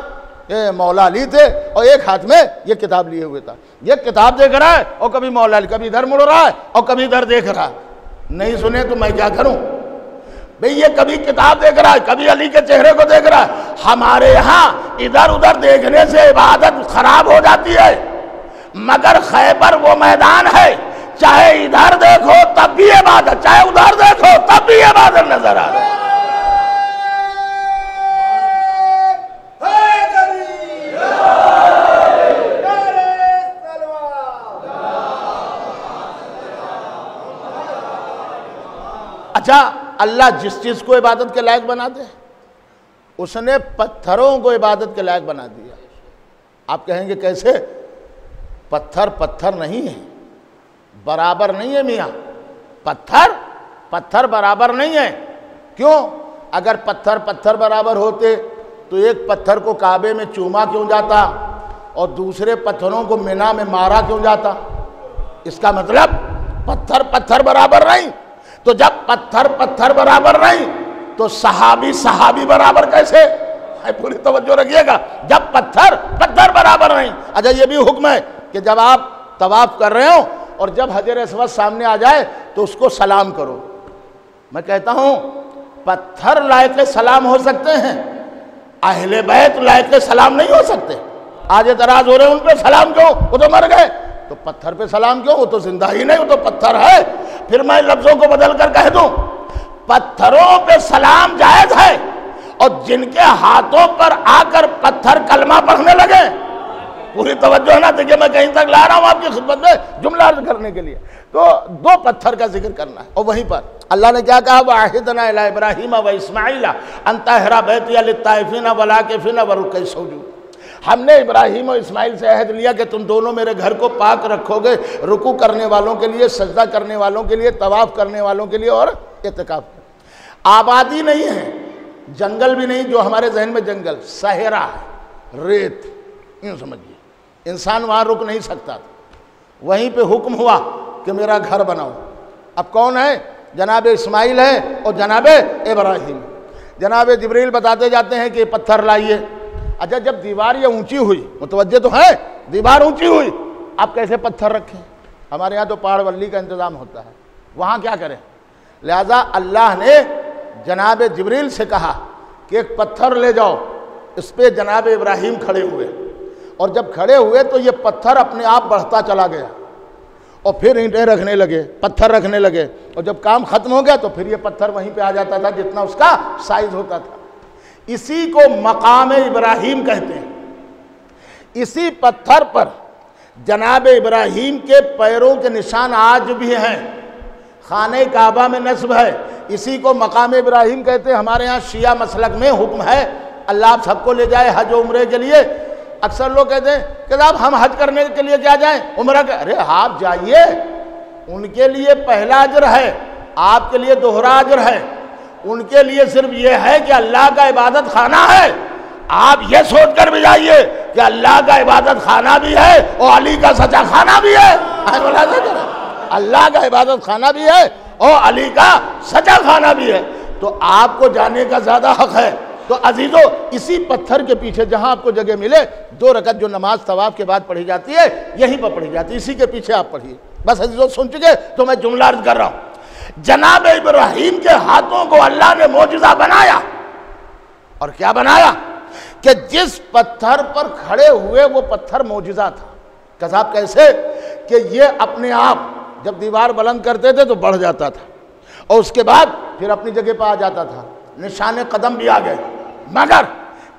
ये मौला अली थे और एक हाथ में ये किताब लिए हुए था। ये किताब देख रहा है और कभी मौला अली, कभी इधर मुड़ रहा है और कभी इधर देख रहा है। नहीं सुने तो मैं क्या करूं भाई, ये कभी किताब देख रहा है, कभी अली के चेहरे को देख रहा है। हमारे यहाँ इधर उधर देखने से इबादत खराब हो जाती है, मगर खैबर वो मैदान है, चाहे इधर देखो तब भी इबादत, चाहे उधर देखो तब भी इबादत नजर आ रहा है। अच्छा, अल्लाह जिस चीज को इबादत के लायक बना दे, उसने पत्थरों को इबादत के लायक बना दिया। आप कहेंगे कैसे? पत्थर पत्थर नहीं है, बराबर नहीं है मियाँ। पत्थर पत्थर बराबर नहीं है। क्यों? अगर पत्थर पत्थर बराबर होते तो एक पत्थर को काबे में चूमा क्यों जाता और दूसरे पत्थरों को मिना में मारा क्यों जाता? इसका मतलब पत्थर पत्थर बराबर नहीं। तो जब पत्थर पत्थर बराबर नहीं तो सहाबी सहाबी बराबर कैसे? पूरी तवज्जो रखिएगा। जब पत्थर पत्थर बराबर नहीं। अच्छा, ये भी हुक्म है कि जब आप तवाफ कर रहे हो और जब हजर अस्वद सामने आ जाए तो उसको सलाम करो। मैं कहता हूं पत्थर लायक सलाम हो सकते हैं, अहले बैत लायक सलाम नहीं हो सकते। आज एतराज हो रहे हैं उन पे सलाम क्यों, वो तो मर गए, तो पत्थर पे सलाम क्यों, वो तो जिंदा ही नहीं, वो तो पत्थर है। फिर मैं लफ्जों को बदल कर कह दूं, पत्थरों पे सलाम जायज है और जिनके हाथों पर आकर पत्थर कलमा पढ़ने लगे, पूरी तवज्जो है ना, देखिए मैं कहीं तक ला रहा हूं आपकी खिदमत में जुमला अर्ज करने के लिए। तो दो पत्थर का जिक्र करना है और वहीं पर अल्लाह ने क्या कहा, वाहिदना इला इब्राहीम व इस्माइल अन तहरा बैतिया लित्ताइफीन वल आकिफीन व रुक्कई सुजूद। हमने इब्राहिम और इस्माइल से अहद लिया कि तुम दोनों मेरे घर को पाक रखोगे, रुकू करने वालों के लिए, सजदा करने वालों के लिए, तवाफ करने वालों के लिए और इत्तिकाफ। आबादी नहीं है, जंगल भी नहीं जो हमारे जहन में जंगल, सहरा है, रेत, यूँ समझिए। इंसान वहाँ रुक नहीं सकता था, वहीं पे हुक्म हुआ कि मेरा घर बनाओ। अब कौन है? जनाब इस्माइल है और जनाब इब्राहिम। जनाब जिब्रील बताते जाते हैं कि पत्थर लाइए। अच्छा, जब दीवार ये ऊंची हुई, मुतवज्जे तो है, दीवार ऊंची हुई, आप कैसे पत्थर रखें? हमारे यहाँ तो पहाड़ वल्ली का इंतज़ाम होता है, वहाँ क्या करें? लिहाजा अल्लाह ने जनाब जिब्रील से कहा कि एक पत्थर ले जाओ, इस पर जनाब इब्राहिम खड़े हुए, और जब खड़े हुए तो ये पत्थर अपने आप बढ़ता चला गया और फिर ईंटें रखने लगे, पत्थर रखने लगे, और जब काम खत्म हो गया तो फिर ये पत्थर वहीं पे आ जाता था जितना उसका साइज होता था। इसी को मकाम इब्राहिम कहते हैं। इसी पत्थर पर जनाब इब्राहिम के पैरों के निशान आज भी हैं, खाने काबा में नस्ब है, इसी को मकाम इब्राहिम कहते हैं। हमारे यहाँ शिया मसलक में हुक्म है अल्लाह आप सबको ले जाए हज उम्रे के लिए। अक्सर लोग कहते हैं कि साहब हम हज करने के लिए क्या जाएं, उम्रा के? अरे आप जाइए, उनके लिए पहला अजर है, आपके लिए दोहरा अजर है। उनके लिए सिर्फ ये है कि अल्लाह का इबादत खाना है, आप ये सोच कर भी जाइए कि अल्लाह का इबादत खाना भी है और अली का सच्चा खाना भी है। अल्लाह का इबादत खाना भी है और अली का सच्चा खाना भी है, तो आपको जाने का ज्यादा हक है। तो अजीजों, इसी पत्थर के पीछे जहां आपको जगह मिले, 2 रकत जो नमाज तवाफ के बाद पढ़ी जाती है, यहीं पर पढ़ी जाती है, इसी के पीछे आप पढ़िए। बस अजीजों, सुन चुके तो मैं जुमला अर्ज कर रहा हूं। जनाब इब्राहिम के हाथों को अल्लाह ने मौजूदा बनाया, और क्या बनाया कि जिस पत्थर पर खड़े हुए वो पत्थर मौजूदा था। कसाब कैसे? कि ये अपने आप जब दीवार बुलंद करते थे तो बढ़ जाता था और उसके बाद फिर अपनी जगह पर आ जाता था, निशाने कदम भी आ गए। मगर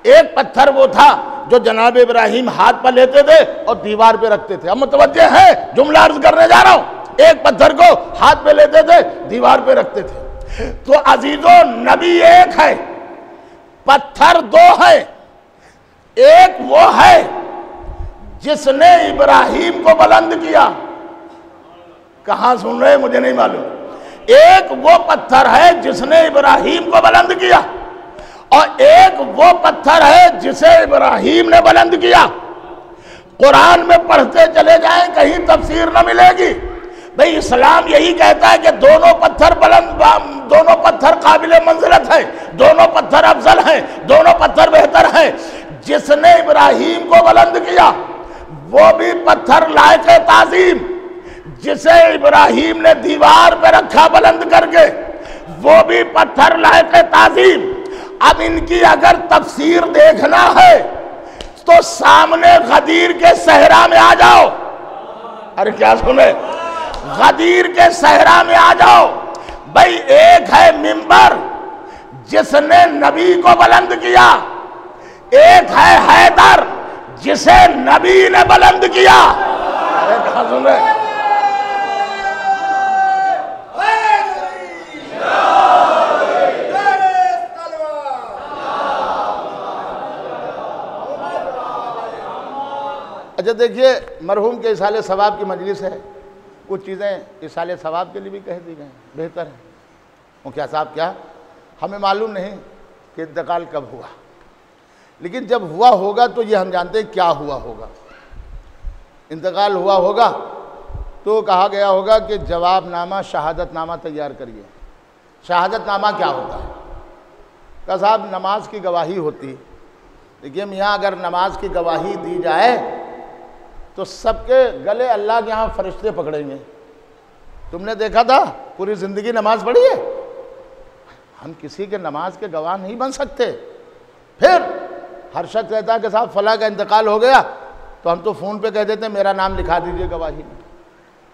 एक पत्थर वो था जो जनाब इब्राहिम हाथ पर लेते थे और दीवार पे रखते थे। अब मुतवज्जे है, जुमला अर्ज करने जा रहा हूं। एक पत्थर को हाथ पे लेते थे, दीवार पे रखते थे। तो अजीजों, नबी एक है, पत्थर 2 है। एक वो है जिसने इब्राहिम को बुलंद किया, कहां सुन रहे मुझे नहीं मालूम। एक वो पत्थर है जिसने इब्राहिम को बुलंद किया और एक वो पत्थर है जिसे इब्राहिम ने बुलंद किया। कुरान में पढ़ते चले जाएं, कहीं तफसीर न मिलेगी। भाई इस्लाम यही कहता है कि दोनों पत्थर बुलंद, दोनों पत्थर काबिल मंजिलत है, दोनों पत्थर अफजल हैं, दोनों पत्थर बेहतर हैं। जिसने इब्राहिम को बुलंद किया वो भी पत्थर लायक ताजीम, जिसे इब्राहिम ने दीवार पे रखा बुलंद करके वो भी पत्थर लायक ताजीम। अब इनकी अगर तफसीर देखना है तो सामने गदीर के सहरा में आ जाओ। अरे क्या सुने, गदीर के सहरा में आ जाओ भाई। एक है मिंबर जिसने नबी को बुलंद किया, एक है हैदर जिसे नबी ने बुलंद किया। अरे क्या सुने, अच्छा देखिए, मरहूम के इसाले सवाब की मजलिस है, कुछ चीज़ें इसाले सवाब के लिए भी कह दी गई, बेहतर है। वो क्या साहब, क्या हमें मालूम नहीं कि इंतकाल कब हुआ, लेकिन जब हुआ होगा तो ये हम जानते हैं क्या हुआ होगा। इंतकाल हुआ होगा तो कहा गया होगा कि जवाबनामा शहादतनामा तैयार करिए। शहादतनामा क्या होता है? कहा साहब नमाज की गवाही होती। देखिए मियाँ, अगर नमाज की गवाही दी जाए तो सबके गले अल्लाह के यहाँ फरिश्ते पकड़ेंगे। तुमने देखा था पूरी ज़िंदगी नमाज पढ़ी है, हम किसी के नमाज के गवाह नहीं बन सकते। फिर हर शख्स कहता है कि साहब फला का इंतकाल हो गया तो हम तो फ़ोन पे कह देते हैं मेरा नाम लिखा दीजिए गवाही में।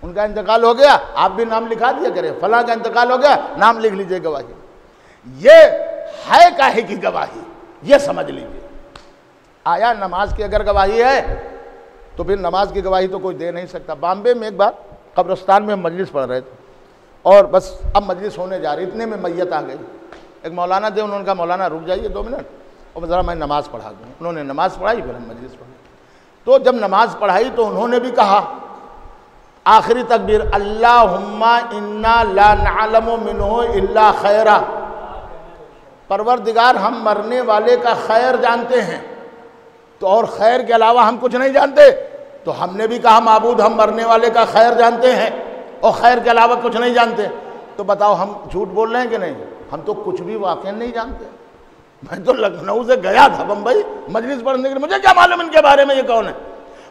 उनका इंतकाल हो गया, आप भी नाम लिखा दिया करें, फला का इंतकाल हो गया नाम लिख लीजिए गवाही। ये है काहे की गवाही, ये समझ लीजिए। आया नमाज की अगर गवाही है तो फिर नमाज की गवाही तो कोई दे नहीं सकता। बॉम्बे में एक बार कब्रिस्तान में मजलिस पढ़ रहे थे और बस अब मजलिस होने जा रही, इतने में मैयत आ गई। एक मौलाना थे, उन्होंने कहा मौलाना रुक जाइए 2 मिनट और ज़रा मैं नमाज़ पढ़ा दूँ। उन्होंने नमाज़ पढ़ाई, फिर हम मजलिस पढ़ी। तो जब नमाज पढ़ाई तो उन्होंने भी कहा आखिरी तकबीर, अल्लाहुम्मा इन्ना ला नअलमु मिन्हु इल्ला खैरा। परवरदिगार हम मरने वाले का खैर जानते हैं तो और खैर के अलावा हम कुछ नहीं जानते। तो हमने भी कहा माबूद हम मरने वाले का खैर जानते हैं और खैर के अलावा कुछ नहीं जानते। तो बताओ हम झूठ बोल रहे हैं कि नहीं? हम तो कुछ भी वाकई नहीं जानते। मैं तो लखनऊ से गया था बम्बई मजलिस पढ़ने के लिए, मुझे क्या मालूम इनके बारे में ये कौन है।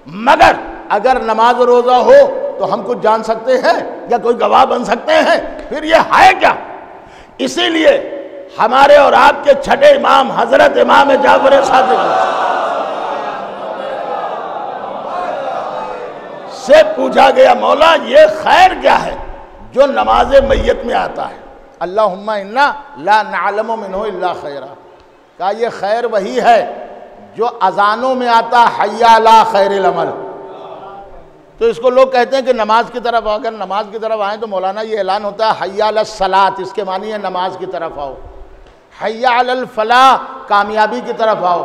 मगर अगर नमाज रोज़ा हो तो हम कुछ जान सकते हैं या कोई गवाह बन सकते हैं, फिर ये है क्या? इसीलिए हमारे और आपके छठे इमाम हजरत इमाम जाफर सादिक से पूछा गया मौला ये खैर क्या है जो नमाज मैयत में आता है? अल्लाहुम्मा इन्ना ला नअलमु मिन्हु इल्ला खैरा। कहा ये खैर वही है जो अजानों में आता, हय्या अला खैरिल अमल। तो इसको लोग कहते हैं कि नमाज की तरफ, अगर नमाज की तरफ आए तो मौलाना ये ऐलान होता है हय्या अला सलात, इसके मानी है नमाज की तरफ आओ। हय्या अलल फलाह, कामयाबी की तरफ आओ।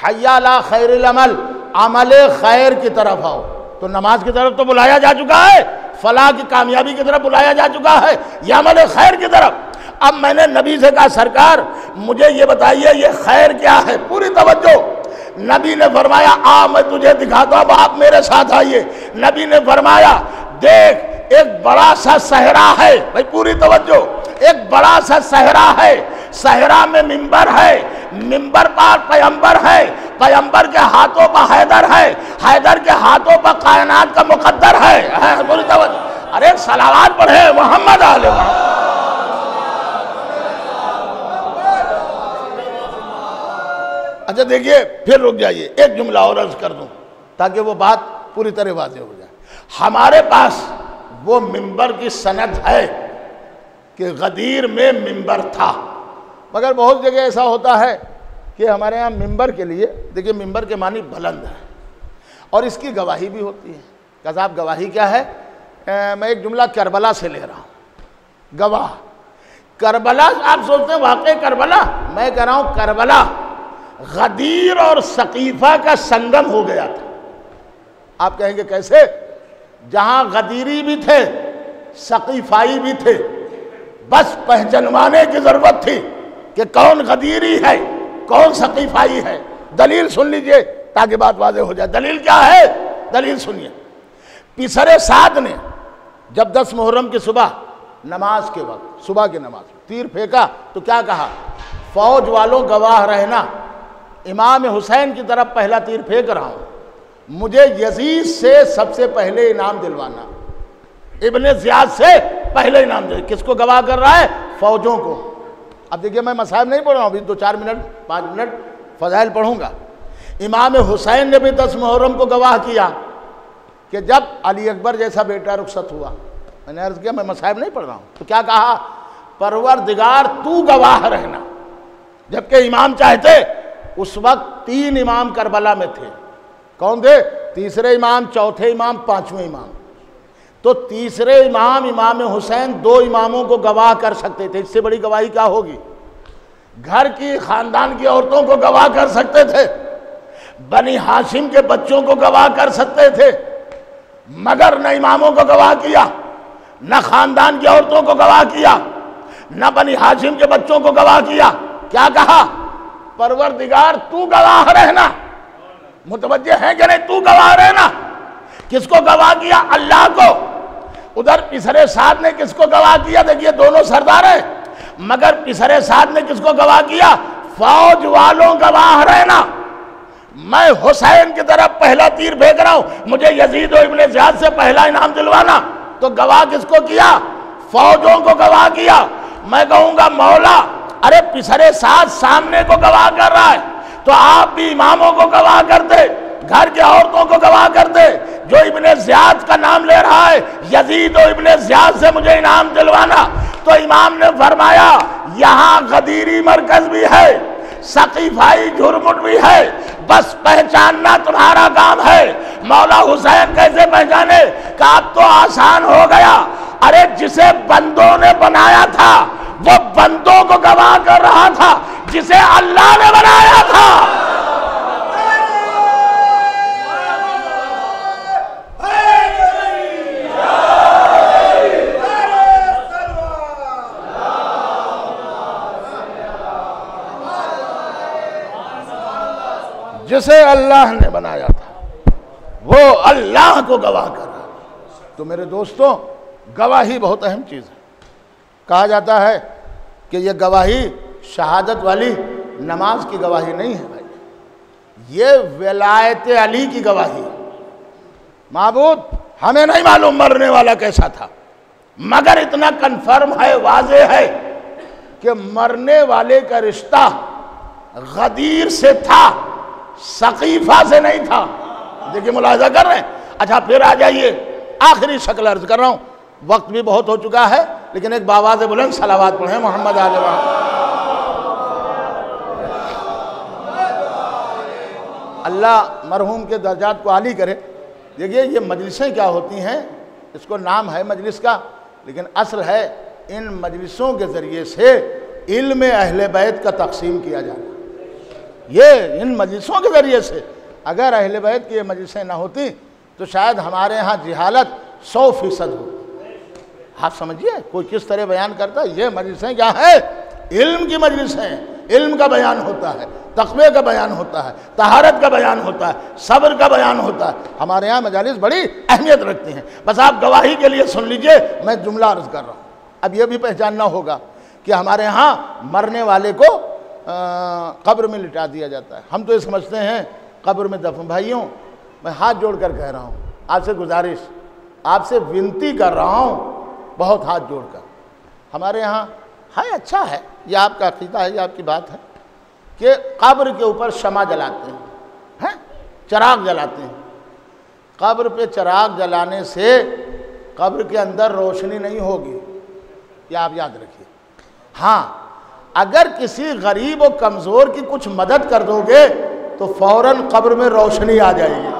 हय्या अला खैरिल अमल, अमल खैर की तरफ आओ। तो नमाज की तरफ तो बुलाया जा चुका है, फलाह की कामयाबी की तरफ बुलाया जा चुका है, या अमल खैर की तरफ। अब मैंने नबी से कहा सरकार मुझे ये बताइए ये खैर क्या है? पूरी तवज्जो। नबी ने फरमाया आ मैं तुझे दिखाता हूं, अब आप मेरे साथ आइए। नबी ने फरमाया देख एक बड़ा सा सहरा है, भाई पूरी तवज्जो, एक बड़ा सा सहरा है, सहरा में मिंबर है, मिंबर पर पैगंबर है, पैगंबर के हाथों पर हैदर है, हैदर के हाथों पर कायनात का मुकद्दर है। पूरी तवज्जो, अरे सलावत पढ़े मोहम्मद आले मोहम्मद। अच्छा देखिए फिर रुक जाइए, एक जुमला और अर्ज कर दूं ताकि वो बात पूरी तरह वाज़ेह हो जाए। हमारे पास वो मिंबर की सनद है कि गदीर में मिंबर था, मगर बहुत जगह ऐसा होता है कि हमारे यहाँ मिंबर के लिए, देखिए मिंबर के मानी बुलंद है और इसकी गवाही भी होती है। क्या साहब गवाही क्या है? मैं एक जुमला करबला से ले रहा हूँ। गवाह करबला, आप सोचते हैं वाकई करबला, मैं कह रहा हूँ करबला गदीर और सकीफा का संगम हो गया था। आप कहेंगे कैसे? जहां गदीरी भी थे सकीफाई भी थे, बस पहचानवाने की जरूरत थी कि कौन गदीरी है कौन सकीफाई है। दलील सुन लीजिए ताकि बात वाज़ेह हो जाए। दलील क्या है? दलील सुनिए। पिसरे साद ने जब 10 मुहर्रम की सुबह नमाज के वक्त, सुबह की नमाज तीर फेंका तो क्या कहा? फौज वालों गवाह रहना, इमाम हुसैन की तरफ पहला तीर फेंक रहा हूँ, मुझे यजीद से सबसे पहले इनाम दिलवाना, इब्ने ज़ियाद से पहले इनाम दे। किसको गवाह कर रहा है? फौजों को। अब देखिए मैं मसाइब नहीं पढ़ रहा हूँ, अभी 2-4 मिनट 5 मिनट फ़ज़ाइल पढ़ूंगा। इमाम हुसैन ने भी 10 मुहर्रम को गवाह किया कि जब अली अकबर जैसा बेटा रुखसत हुआ। मैंने अर्ज़ किया मैं मसाइब नहीं पढ़ रहा हूँ, तो क्या कहा? परवरदिगार तू गवाह रहना। जबकि इमाम चाहते, उस वक्त 3 इमाम करबला में थे। कौन थे? तीसरे इमाम, चौथे इमाम, 5वें इमाम। तो तीसरे इमाम इमाम हुसैन 2 इमामों को गवाह कर सकते थे। इससे बड़ी गवाही क्या होगी? घर की खानदान की औरतों को गवाह कर सकते थे, बनी हाशिम के बच्चों को गवाह कर सकते थे, मगर न इमामों को गवाह किया, न खानदान की औरतों को गवाह किया, न बनी हाशिम के बच्चों को गवाह किया। क्या कहा? परवरदिगार तू गवाह रहना। मुतवज्जे है कि नहीं? तू गवाह रहना। किसको गवाह किया? अल्लाह को। उधर पिसरे साद ने किसको गवाह किया? देखिए दोनों सरदार हैं, मगर पिसरे साद ने किसको गवाह किया? फौज वालों गवाह रहना। मैं हुसैन की तरफ पहला तीर फेंक रहा हूं, मुझे यजीद और इब्ने ज़ियाद से पहला इनाम दिलवाना। तो गवाह किसको किया? फौजों को गवाह किया। मैं कहूंगा मौला, अरे पिसरे साद सामने को गवाह कर रहा है, तो आप भी इमामों को गवाह करते, घर की औरतों को गवाह करते। जो इब्ने ज़ियाद का नाम ले रहा है, यजीद और इब्ने ज़ियाद से मुझे इनाम दिलवाना। तो इमाम ने फरमाया यहाँ गदीरी मरकज भी है, सकीफाई झुरमुट भी है, बस पहचानना तुम्हारा काम है। मौला हुसैन कैसे पहचाने? का अब तो आसान हो गया। अरे जिसे बंदों ने बनाया था वो बंदों को गवाह कर रहा था, जिसे अल्लाह ने बनाया था। जिसे अल्लाह ने बनाया था वो अल्लाह को गवाह कर रहा है। तो मेरे दोस्तों, गवाही बहुत अहम चीज़ है। कहा जाता है कि ये गवाही शहादत वाली नमाज की गवाही नहीं है भाई, ये विलायत अली की गवाही है। माबूद हमें नहीं मालूम मरने वाला कैसा था, मगर इतना कन्फर्म है, वाज़े है कि मरने वाले का रिश्ता गदीर से था, सकीफा से नहीं था। देखिए मुलाहिजा कर रहे हैं। अच्छा फिर आ जाइए, आखिरी शक्ल अर्ज कर रहा हूँ, वक्त भी बहुत हो चुका है, लेकिन एक बावाज़ बुलंद सलावात पढ़ें मोहम्मद आले अल्लाह मरहूम के दर्जात को आली करे। देखिए ये मजलिसें क्या होती हैं, इसको नाम है मजलिस का, लेकिन असल है इन मजलिसों के ज़रिए से इल्म अहले बैत का तकसीम किया जाना। ये इन मजलिसों के ज़रिए से, अगर अहले बैत की ये मजलिसें ना होती तो शायद हमारे यहाँ जिहालत 100% हो। आप समझिए कोई किस तरह बयान करता है। ये मजलिसें क्या है? इल्म की मजलिसें हैं। इल्म का बयान होता है, तक़वे का बयान होता है, तहारत का बयान होता है, सब्र का बयान होता है। हमारे यहाँ मजालिस बड़ी अहमियत रखती हैं। बस आप गवाही के लिए सुन लीजिए, मैं जुमला अर्ज़ कर रहा हूँ। अब ये भी पहचानना होगा कि हमारे यहाँ मरने वाले को कब्र में लिटा दिया जाता है। हम तो ये समझते हैं कब्र में दफन। भाइयों, मैं हाथ जोड़कर कह रहा हूँ, आपसे गुजारिश, आपसे विनती कर रहा हूँ, बहुत हाथ जोड़कर, हमारे यहाँ है, अच्छा है, ये आपका अक़ीदा है, ये आपकी बात है कि कब्र के ऊपर शमा जलाते हैं, चिराग जलाते हैं। कब्र पे चिराग जलाने से कब्र के अंदर रोशनी नहीं होगी, ये आप याद रखिए। हाँ, अगर किसी गरीब और कमज़ोर की कुछ मदद कर दोगे तो फ़ौरन कब्र में रोशनी आ जाएगी।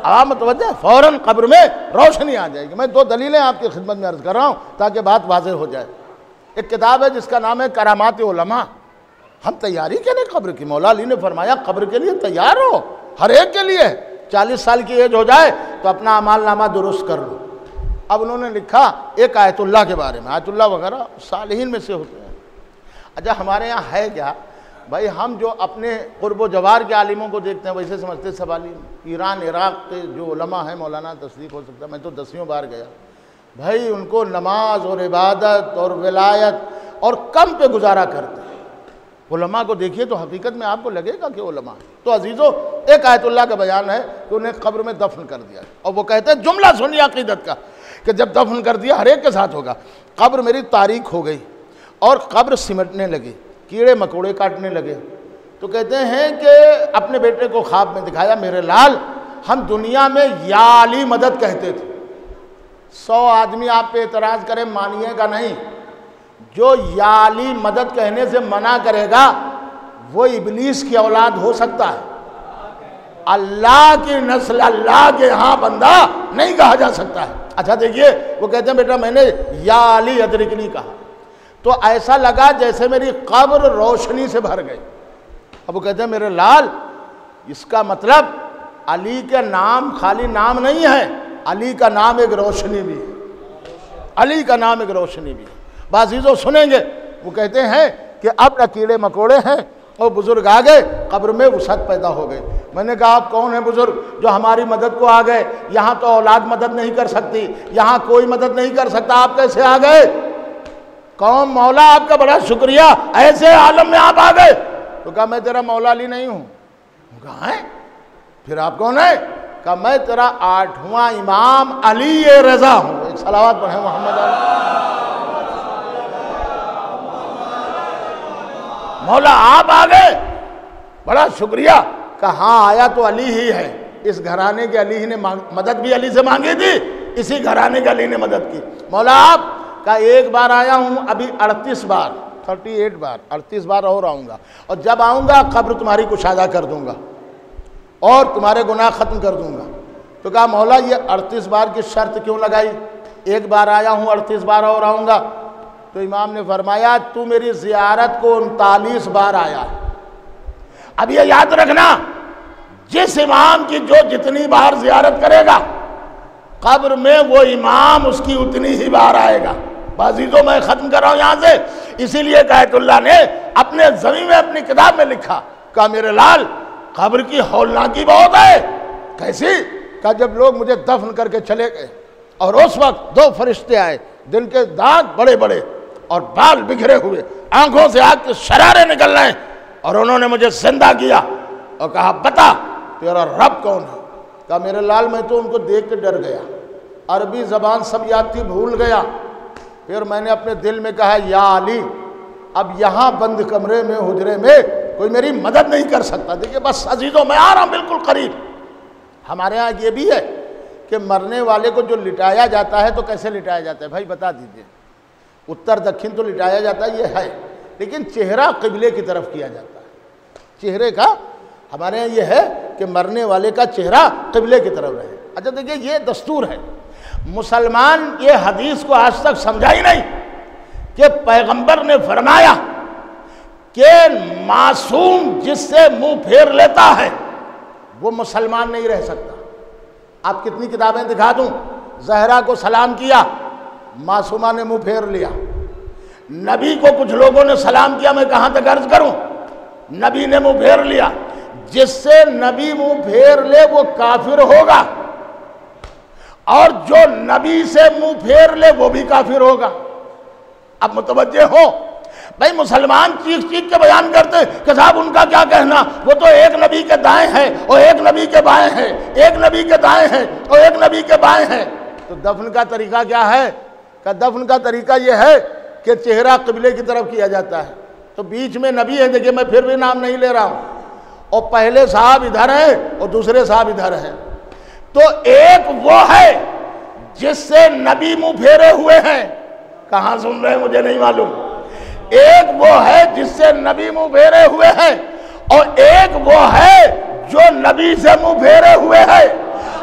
आप मुतवज्जे, फ़ौरन कब्र में रोशनी आ जाएगी। मैं 2 दलीलें आपकी खिदमत में अर्ज़ कर रहा हूँ ताकि बात वाज़ेह हो जाए। एक किताब है जिसका नाम है करामात उलमा। हम तैयारी के लिए कब्र की, मौला अली ने फरमाया कब्र के लिए तैयार हो, हर एक के लिए। 40 साल की एज हो जाए तो अपना अमालनामा दुरुस्त कर लो। अब उन्होंने लिखा एक आयतुल्लाह के बारे में, आयतुल्लाह वगैरह सालिहीन में से होते हैं। अच्छा हमारे यहाँ है क्या भाई? हम जो अपने कुर्ब जवार के आलिमों को देखते हैं वैसे समझते सब आलिम। ईरान इराक़ के जो उलमा हैं, मौलाना तस्दीक हो सकता है, मैं तो 10वीं बार गया भाई, उनको नमाज और इबादत और विलायत और कम पे गुजारा करते हैं। उलमा को देखिए तो हकीकत में आपको लगेगा कि उलमा। तो अजीज़ों, एक आयतुल्लाह का बयान है कि उन्हें कब्र में दफन कर दिया, और वो कहते हैं जुमला सुनिए अकीदत का कि जब दफन कर दिया हर एक के साथ होगा। कब्र मेरी तारीख हो गई और कब्र सिमटने लगी, कीड़े मकोड़े काटने लगे। तो कहते हैं कि अपने बेटे को ख्वाब में दिखाया, मेरे लाल हम दुनिया में या अली मदद कहते थे। 100 आदमी आप पे एतराज़ करें, मानिएगा नहीं। जो या अली मदद कहने से मना करेगा वो इब्लीस की औलाद हो सकता है। अल्लाह की नस्ल, अल्लाह के यहाँ बंदा नहीं कहा जा सकता है। अच्छा देखिए, वो कहते हैं बेटा मैंने या अली अदरिकनी कहा तो ऐसा लगा जैसे मेरी कब्र रोशनी से भर गई। अब वो कहते हैं मेरे लाल, इसका मतलब अली का नाम खाली नाम नहीं है, अली का नाम एक रोशनी भी है, अली का नाम एक रोशनी भी है। बाज़ीज़ों सुनेंगे, वो कहते हैं कि अब न कीड़े मकोड़े हैं और बुज़ुर्ग आ गए, कब्र में वसअत पैदा हो गई। मैंने कहा आप कौन है बुज़ुर्ग जो हमारी मदद को आ गए? यहाँ तो औलाद मदद नहीं कर सकती, यहाँ कोई मदद नहीं कर सकता, आप कैसे आ गए? कौन? मौला आपका बड़ा शुक्रिया, ऐसे आलम में आप आ गए। तो कहा मैं तेरा मौला अली नहीं हूँ। कहा है फिर आप कौन है? कहा मैं तेरा 8वां इमाम अली रज़ा हूँ। एक सलावत पढ़े मोहम्मद। मौला आप आ गए, बड़ा शुक्रिया। कहा हाँ आया तो अली ही है, इस घराने के अली ही ने मदद भी अली से मांगी थी, इसी घराने के अली ने मदद की। मौला आप का एक बार आया हूँ, अभी 38 बार 38 बार 38 बार और आऊँगा, और जब आऊँगा कब्र तुम्हारी कुशादा कर दूँगा और तुम्हारे गुनाह ख़त्म कर दूँगा। तो कहा मौला ये 38 बार की शर्त क्यों लगाई? एक बार आया हूँ 38 बार और आऊँगा। तो इमाम ने फरमाया तू मेरी ज़ियारत को 39 बार आया है। अब ये याद रखना, जिस इमाम की जो जितनी बार ज़ियारत करेगा कब्र में वो इमाम उसकी उतनी ही बार आएगा। बाज़ीज़ों मैं ख़त्म कर रहा हूँ यहाँ से। इसीलिए आयतुल्लाह ने अपने ज़मीन में अपनी किताब में लिखा, कहा मेरे लाल कब्र की हौलनाकी बहुत है। कैसी? कहा जब लोग मुझे दफन करके चले गए और उस वक्त 2 फरिश्ते आए, दिल के दाग बड़े बड़े और बाल बिखरे हुए, आंखों से आग के शरारे निकल रहे, और उन्होंने मुझे जिंदा किया और कहा बता तेरा रब कौन है? कहा मेरे लाल मैं तो उनको देख के डर गया, अरबी ज़बान सब याद थी भूल गया। फिर मैंने अपने दिल में कहा या अली, अब यहाँ बंद कमरे में हुजरे में कोई मेरी मदद नहीं कर सकता। देखिए बस अजीज़ों मैं आ रहा हूँ बिल्कुल करीब। हमारे यहाँ ये भी है कि मरने वाले को जो लिटाया जाता है तो कैसे लिटाया जाता है भाई बता दीजिए? उत्तर दक्षिण तो लिटाया जाता है, ये है, लेकिन चेहरा क़िबले की तरफ किया जाता है। चेहरे का हमारे यहाँ ये है कि मरने वाले का चेहरा क़िबले की तरफ रहे। अच्छा देखिए ये दस्तूर है। मुसलमान ये हदीस को आज तक समझा ही नहीं कि पैगंबर ने फरमाया कि मासूम जिससे मुंह फेर लेता है वो मुसलमान नहीं रह सकता। आप कितनी किताबें दिखा दूं, जहरा को सलाम किया, मासूमा ने मुंह फेर लिया। नबी को कुछ लोगों ने सलाम किया, मैं कहां तक अर्ज करूं, नबी ने मुंह फेर लिया। जिससे नबी मुंह फेर ले वो काफिर होगा, और जो नबी से मुंह फेर ले वो भी काफिर होगा। अब मुतवज्जे हो भाई, मुसलमान चीख चीख के बयान करते कि साहब उनका क्या कहना, वो तो एक नबी के दाएं हैं और एक नबी के बाएं हैं, एक नबी के दाएं हैं और एक नबी के बाएं हैं। तो दफन का तरीका क्या है? का दफन का तरीका यह है कि चेहरा क़िबले की तरफ किया जाता है, तो बीच में नबी है। देखिए मैं फिर भी नाम नहीं ले रहा हूँ, और पहले साहब इधर हैं और दूसरे साहब इधर हैं। तो एक वो है जिससे नबी मुंह फेरे हुए हैं, कहाँ सुन रहे हैं मुझे नहीं मालूम। एक वो है जिससे नबी मुंह फेरे हुए हैं, और एक वो है जो नबी से मुंह फेरे हुए है।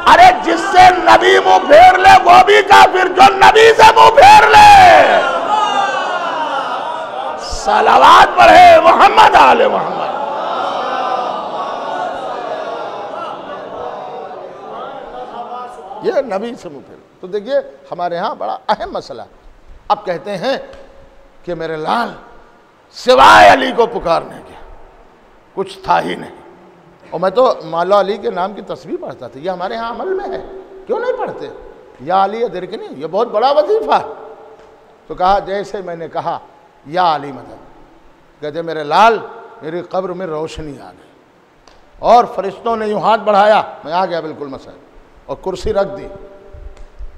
अरे जिससे नबी मुंह फेर ले वो भी काफिर, जो नबी से मुंह फेर ले। सलावत पढ़े मोहम्मद आले मोहम्मद। ये नबी से मुंह फेर। तो देखिए हमारे यहाँ बड़ा अहम मसला। अब कहते हैं कि मेरे लाल सिवाय अली को पुकारने के कुछ था ही नहीं। और मैं तो मौला अली के नाम की तस्वीर पढ़ता था, ये हमारे यहाँ अमल में है, क्यों नहीं पढ़ते? या अली अदरिकनी, ये बहुत बड़ा वजीफा है। तो कहा जैसे मैंने कहा या अली मदद, कहते मेरे लाल मेरी कब्र में रोशनी आ गई, और फरिश्तों ने यूँ हाथ बढ़ाया, मैं आ गया बिल्कुल मसला, और कुर्सी रख दी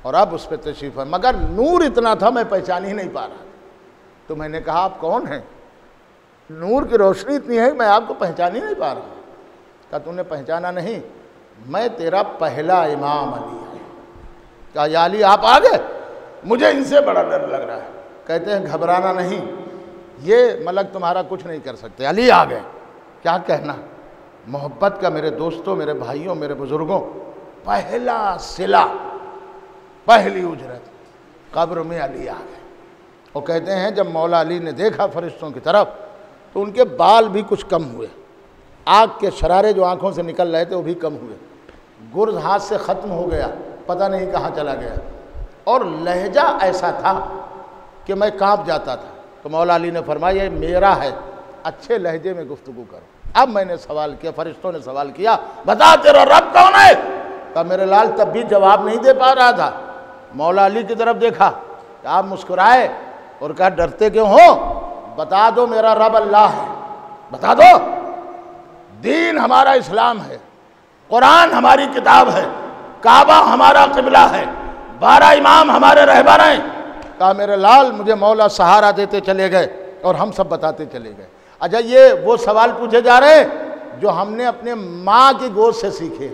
और अब उस पर तशरीफ़ है, मगर नूर इतना था मैं पहचान ही नहीं पा रहा। तो मैंने कहा आप कौन हैं? नूर की रोशनी इतनी है मैं आपको पहचान ही नहीं पा रहा। कहा तूने पहचाना नहीं, मैं तेरा पहला इमाम अली है। कहा या अली आप आ गए? मुझे इनसे बड़ा डर लग रहा है। कहते हैं घबराना नहीं, ये मलक तुम्हारा कुछ नहीं कर सकते, अली आ गए। क्या कहना, मोहब्बत का मेरे दोस्तों, मेरे भाइयों, मेरे बुज़ुर्गों, पहला सिला, पहली उजरत कब्र में अली आ गए। और कहते हैं जब मौला अली ने देखा फरिश्तों की तरफ तो उनके बाल भी कुछ कम हुए, आग के शरारे जो आंखों से निकल रहे थे वो भी कम हुए, गुर्ज हाथ से ख़त्म हो गया, पता नहीं कहाँ चला गया, और लहजा ऐसा था कि मैं कांप जाता था। तो मौला अली ने फरमाया ये मेरा है, अच्छे लहजे में गुफ्तगू करो। अब मैंने सवाल किया, फरिश्तों ने सवाल किया बता तेरा रब कौन है? कहा मेरे लाल तब भी जवाब नहीं दे पा रहा था। मौला अली की तरफ देखा, आप मुस्कुराए और कहा डरते क्यों हो? बता दो मेरा रब अल्लाह है, बता दो। दीन हमारा इस्लाम है, कुरान हमारी किताब है, काबा हमारा किबला है, 12 इमाम हमारे रहबर हैं। कहा मेरे लाल मुझे मौला सहारा देते चले गए और हम सब बताते चले गए। अच्छा ये वो सवाल पूछे जा रहे हैं जो हमने अपने माँ की गोद से सीखे,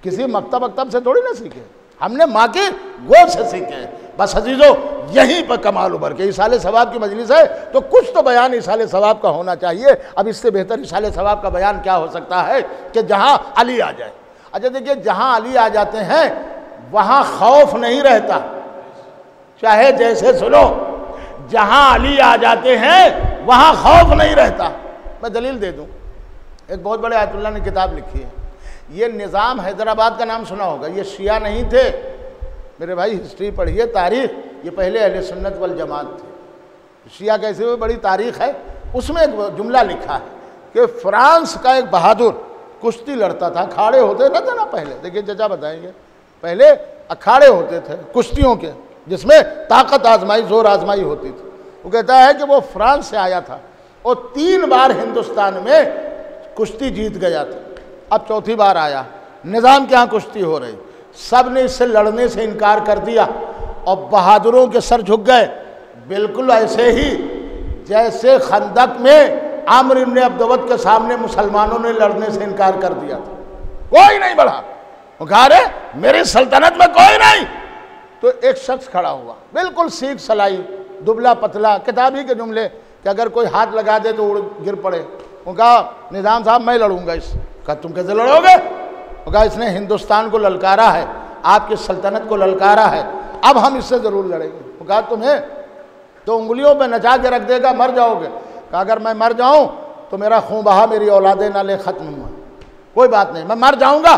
किसी मकतब से थोड़ी ना सीखे, हमने माँ की गोद से सीखे हैं। बस अजीजों यहीं पर कमाल उभर के इसाले सवाब की मजलिस है तो कुछ तो बयान इसाले सवाब का होना चाहिए। अब इससे बेहतर इसाले सवाब का बयान क्या हो सकता है कि जहाँ अली आ जाए। अच्छा देखिए जहाँ अली आ जाते हैं वहाँ खौफ नहीं रहता, चाहे जैसे सुनो, जहाँ अली आ जाते हैं वहाँ खौफ नहीं रहता। मैं दलील दे दूँ, एक बहुत बड़े आयतुल्ला ने किताब लिखी है, ये निज़ाम हैदराबाद का नाम सुना होगा, ये शिया नहीं थे मेरे भाई, हिस्ट्री पढ़िए तारीख़, ये पहले अहले सुन्नत वल जमात थे। शिया कैसे हुए बड़ी तारीख़ है, उसमें एक जुमला लिखा है कि फ्रांस का एक बहादुर कुश्ती लड़ता था, अखाड़े होते थे ना पहले, देखिए चचा बताएंगे, पहले अखाड़े होते थे कुश्तियों के जिसमें ताकत आजमाई, जोर आजमाई होती थी। वो कहता है कि वो फ्रांस से आया था और 3 बार हिंदुस्तान में कुश्ती जीत गया था, अब चौथी बार आया, निज़ाम के यहाँ कुश्ती हो रही, सब ने इससे लड़ने से इनकार कर दिया और बहादुरों के सर झुक गए, बिल्कुल ऐसे ही जैसे खंदक में आमिर इब्न अब्दवद के सामने मुसलमानों ने लड़ने से इनकार कर दिया था, कोई नहीं बढ़ा। वो कहा रे मेरी सल्तनत में कोई नहीं। तो एक शख्स खड़ा हुआ, बिल्कुल सीख सलाई, दुबला पतला, किताबी के जुमले कि अगर कोई हाथ लगा दे तो उड़ गिर पड़े। वो कहा निज़ाम साहब मैं लड़ूंगा इस। कहा तुम कैसे लड़ोगे? वो कहा इसने हिंदुस्तान को ललकारा है, आपकी सल्तनत को ललकारा है, अब हम इससे ज़रूर लड़ेंगे। वो कहा तुम्हें तो उंगलियों पे नचा के रख देगा, मर जाओगे। कहा अगर मैं मर जाऊं तो मेरा खून बहा मेरी औलादे नाले ख़त्म हुआ, कोई बात नहीं, मैं मर जाऊंगा,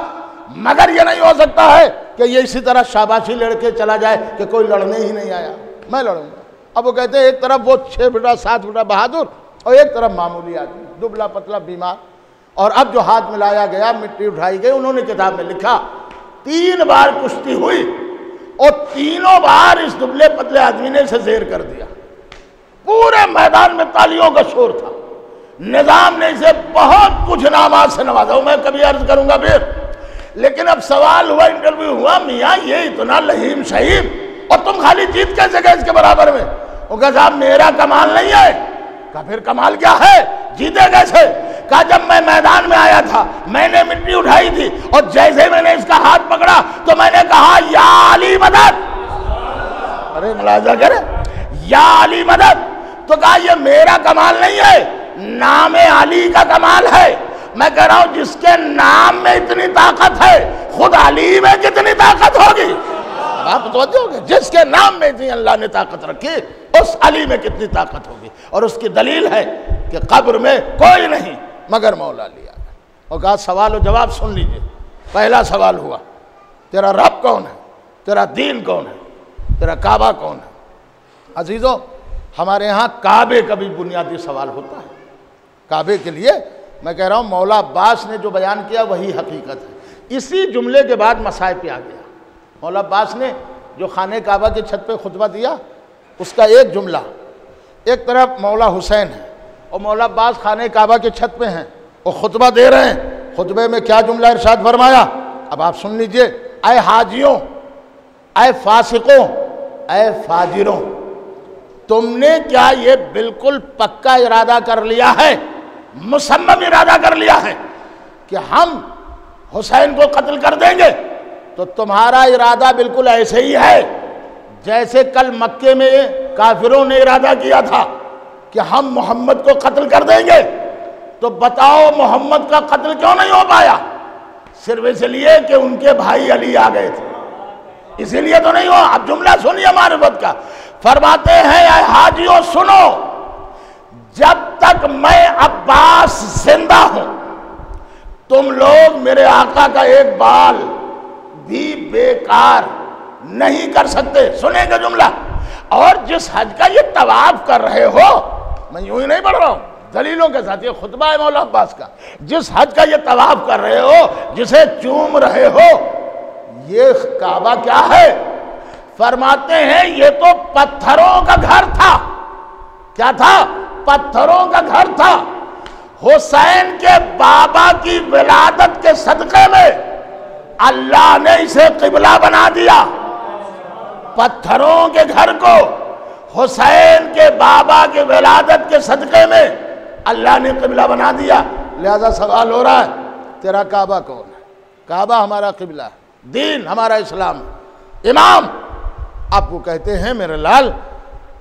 मगर ये नहीं हो सकता है कि ये इसी तरह शाबाशी लड़के चला जाए कि कोई लड़ने ही नहीं आया, मैं लड़ूंगा। अब वो कहते हैं एक तरफ वो 6 फुटा 7 फुटा बहादुर और एक तरफ मामूली आदमी, दुबला पतला बीमार। और अब जो हाथ मिलाया गया, मिट्टी उठाई गई, उन्होंने किताब में लिखा 3 बार कुश्ती हुई और तीनों बार इस दुबले पतले आदमी ने इसे ज़ेर कर दिया, पूरे मैदान में तालियों का शोर था। निज़ाम ने इसे बहुत कुछ इनामात से नवाजा, मैं कभी अर्ज करूंगा फिर। लेकिन अब सवाल हुआ, इंटरव्यू हुआ, मियाँ ये इतना लहीम शहीम और तुम खाली जीत कैसे गए इसके बराबर में? वो कहा साहब मेरा कमाल नहीं है। कहा फिर कमाल क्या है, जीते कैसे? कहा जब मैं मैदान में आया था मैंने मिट्टी उठाई थी और जैसे मैंने इसका हाथ पकड़ा तो मैंने कहा या अली मदद। अरे मुलाजा करे, या अली मदद। तो कहा ये मेरा कमाल नहीं है, नाम अली का कमाल है। मैं कह रहा हूं जिसके नाम में इतनी ताकत है खुद अली में कितनी ताकत होगी? आप तो जिसके नाम में इतनी अल्लाह ने ताकत रखी उस अली में कितनी ताकत होगी। और उसकी दलील है कि कब्र में कोई नहीं मगर मौला अली आ गया। और कहा सवाल और जवाब सुन लीजिए। पहला सवाल हुआ तेरा रब कौन है, तेरा दीन कौन है, तेरा काबा कौन है? अजीजों हमारे यहाँ काबे का भी बुनियादी सवाल होता है। काबे के लिए मैं कह रहा हूँ मौला अब्बास ने जो बयान किया वही हकीकत है। इसी जुमले के बाद मसाइब पे आ गया। मौला अब्बास ने जो खाने काबा की छत पे खुतबा दिया उसका एक जुमला, एक तरफ मौला हुसैन है, और मौला अब्बास खाने काबा के छत पे हैं और खुतबा दे रहे हैं। खुतबे में क्या जुमला इरशाद फरमाया, अब आप सुन लीजिए। ऐ हाजियों, ऐ फासिकों, ऐ फाजिरों, तुमने क्या ये बिल्कुल पक्का इरादा कर लिया है, मुसम्मम इरादा कर लिया है कि हम हुसैन को कत्ल कर देंगे? तो तुम्हारा इरादा बिल्कुल ऐसे ही है जैसे कल मक्के में काफिरों ने इरादा किया था कि हम मोहम्मद को कत्ल कर देंगे। तो बताओ मोहम्मद का कत्ल क्यों नहीं हो पाया? सिर्फ इसलिए कि उनके भाई अली आ गए थे, इसीलिए तो नहीं हो। अब जुमला सुनिए मारिफत का। फरमाते हैं ऐ हाजियों सुनो, जब तक मैं अब्बास जिंदा हूं तुम लोग मेरे आका का एक बाल भी बेकार नहीं कर सकते। सुनेगा जुमला। और जिस हज का ये तवाफ कर रहे हो, मैं यूं ही नहीं पढ़ रहा हूं, दलीलों के साथ, ये खुतबा है मौला अब्बास का। जिस हज का ये तवाफ कर रहे हो, जिसे चूम रहे हो, ये काबा क्या है? फरमाते हैं ये तो पत्थरों का घर था। क्या था? पत्थरों का घर था। हुसैन के बाबा की विलादत के सदक़े में अल्लाह ने इसे किबला बना दिया। पत्थरों के घर को हुसैन के बाबा के विलादत के सदक़े में अल्लाह ने किबला बना दिया। लिहाजा सवाल हो रहा है, तेरा काबा कौन है? काबा हमारा किबला है, दीन हमारा इस्लाम, इमाम। आपको कहते हैं मेरे लाल,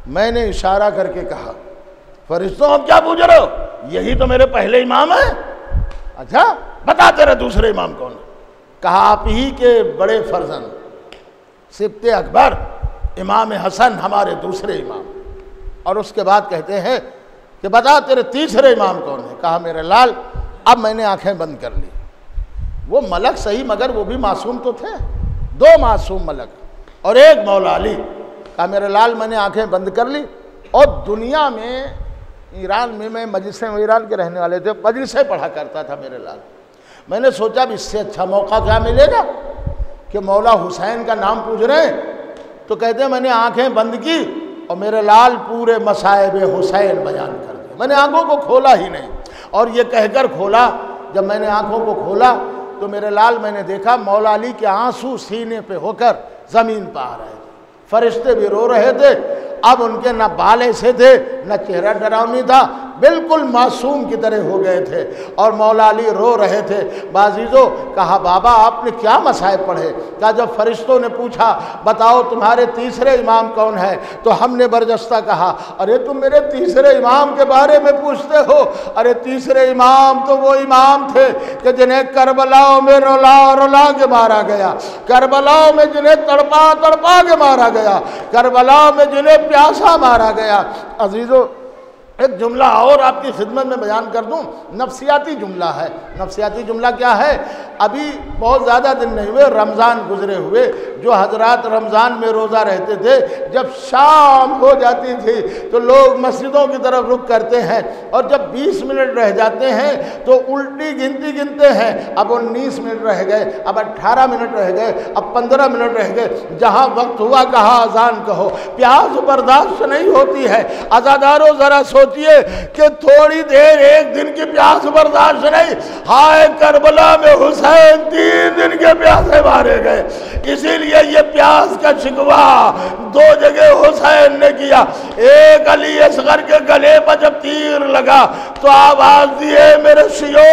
मैंने इशारा करके कहा, फरिश्तों आप क्या पूछ रहे हो? यही तो मेरे पहले इमाम है। अच्छा बता तेरे दूसरे इमाम कौन है? कहा आप ही के बड़े फर्जंद सिब्ते अकबर इमाम हसन हमारे दूसरे इमाम। और उसके बाद कहते हैं कि बता तेरे तीसरे इमाम कौन है? कहा मेरे लाल अब मैंने आंखें बंद कर ली। वो मलक सही मगर वो भी मासूम तो थे, दो मासूम मलक और एक मौला अली। कहा मेरे लाल मैंने आंखें बंद कर ली। और दुनिया में ईरान में, मैं मजलिसें ईरान के रहने वाले थे, मजलिसें पढ़ा करता था मेरे लाल। मैंने सोचा अब इससे अच्छा मौका क्या मिलेगा कि मौला हुसैन का नाम पूछ रहे हैं। तो कहते हैं मैंने आंखें बंद की और मेरे लाल पूरे मसाइब हुसैन बयान कर दिए। मैंने आंखों को खोला ही नहीं। और ये कहकर खोला, जब मैंने आंखों को खोला तो मेरे लाल मैंने देखा मौला अली के आंसू सीने पे होकर ज़मीन पर आ रहे थे। फरिश्ते भी रो रहे थे। अब उनके न बाल ऐसे थे, न चेहरा डरावनी था, बिल्कुल मासूम की तरह हो गए थे। और मौला अली रो रहे थे। बाजीजो कहा बाबा आपने क्या मसाइब पढ़े? क्या जब फरिश्तों ने पूछा बताओ तुम्हारे तीसरे इमाम कौन है, तो हमने बरजस्ता कहा अरे तुम मेरे तीसरे इमाम के बारे में पूछते हो? अरे तीसरे इमाम तो वो इमाम थे कि जिन्हें करबलाओं में रुला रुला के मारा गया, करबलाओं में जिन्हें तड़पा तड़पा के मारा गया, करबलाओं में जिन्हें प्यासा मारा गया। अजीजों एक जुमला और आपकी खिदमत में बयान कर दूं, नफ्सियाती जुमला है। नफ्सियाती जुमला क्या है? अभी बहुत ज़्यादा दिन नहीं हुए, रमज़ान गुजरे हुए। जो हजरात रमज़ान में रोज़ा रहते थे, जब शाम हो जाती थी तो लोग मस्जिदों की तरफ रुख करते हैं और जब 20 मिनट रह जाते हैं तो उल्टी गिनती गिनते हैं। अब 19 मिनट रह गए, अब 18 मिनट रह गए, अब 15 मिनट रह गए। जहाँ वक्त हुआ कहा अजान कहो। प्यास बर्दाश्त नहीं होती है। अज़ादारों ज़रा सोचिए कि थोड़ी देर एक दिन की प्यास बर्दाश्त नहीं। हाय करबला में हुसैन 3 दिन के प्यासे मारे गए। इसीलिए ये प्यास का शिकवा 2 जगह हुसैन ने किया। एक अली असगर के गले पर जब तीर लगा तो आवाज दिए मेरे शियो,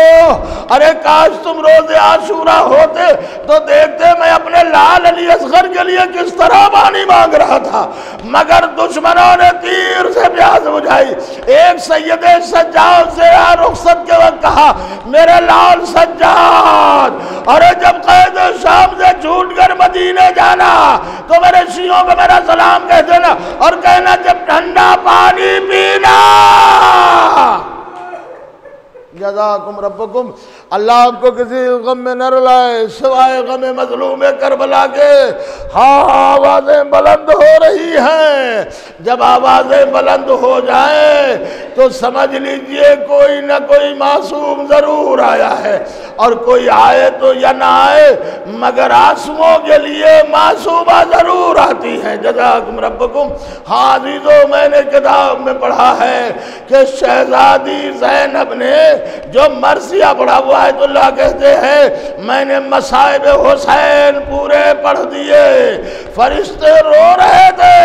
अरे काश तुम रोज़े आशूरा होते तो देखते मैं अपने लाल अली असगर के लिए किस तरह पानी मांग रहा था। मगर दुश्मनों ने तीर से प्यास बुझाई। एक सैयदे सज्जाद से रुखसत के वक्त कहा मेरे लाल सज्जाद, अरे जब कैद शाम से छूट कर मदीने जाना तो मेरे शियों को मेरा सलाम कह देना और कहना जब ठंडा पानी पीना। जज़ाकुम रब्बुकुम। अल्लाह आपको किसी गम में न रुलाए सिवाय गम मजलूम करबला के। हाँ आवाज़ें बुलंद हो रही हैं। जब आवाज़ें बुलंद हो जाए तो समझ लीजिए कोई ना कोई मासूम जरूर आया है, और कोई आए तो या ना आए मगर आंसुओं के लिए मासूमा जरूर आती है। जज़ाकुम रब्बुकुम। हाजिजो, मैंने किताब में पढ़ा है कि शहजादी ज़ैनब ने जो मरसिया पढ़ा हुआ है तो अल्लाह कहते हैं मैंने मसाइब हुसैन पूरे पढ़ दिए, फरिश्ते रो रहे थे।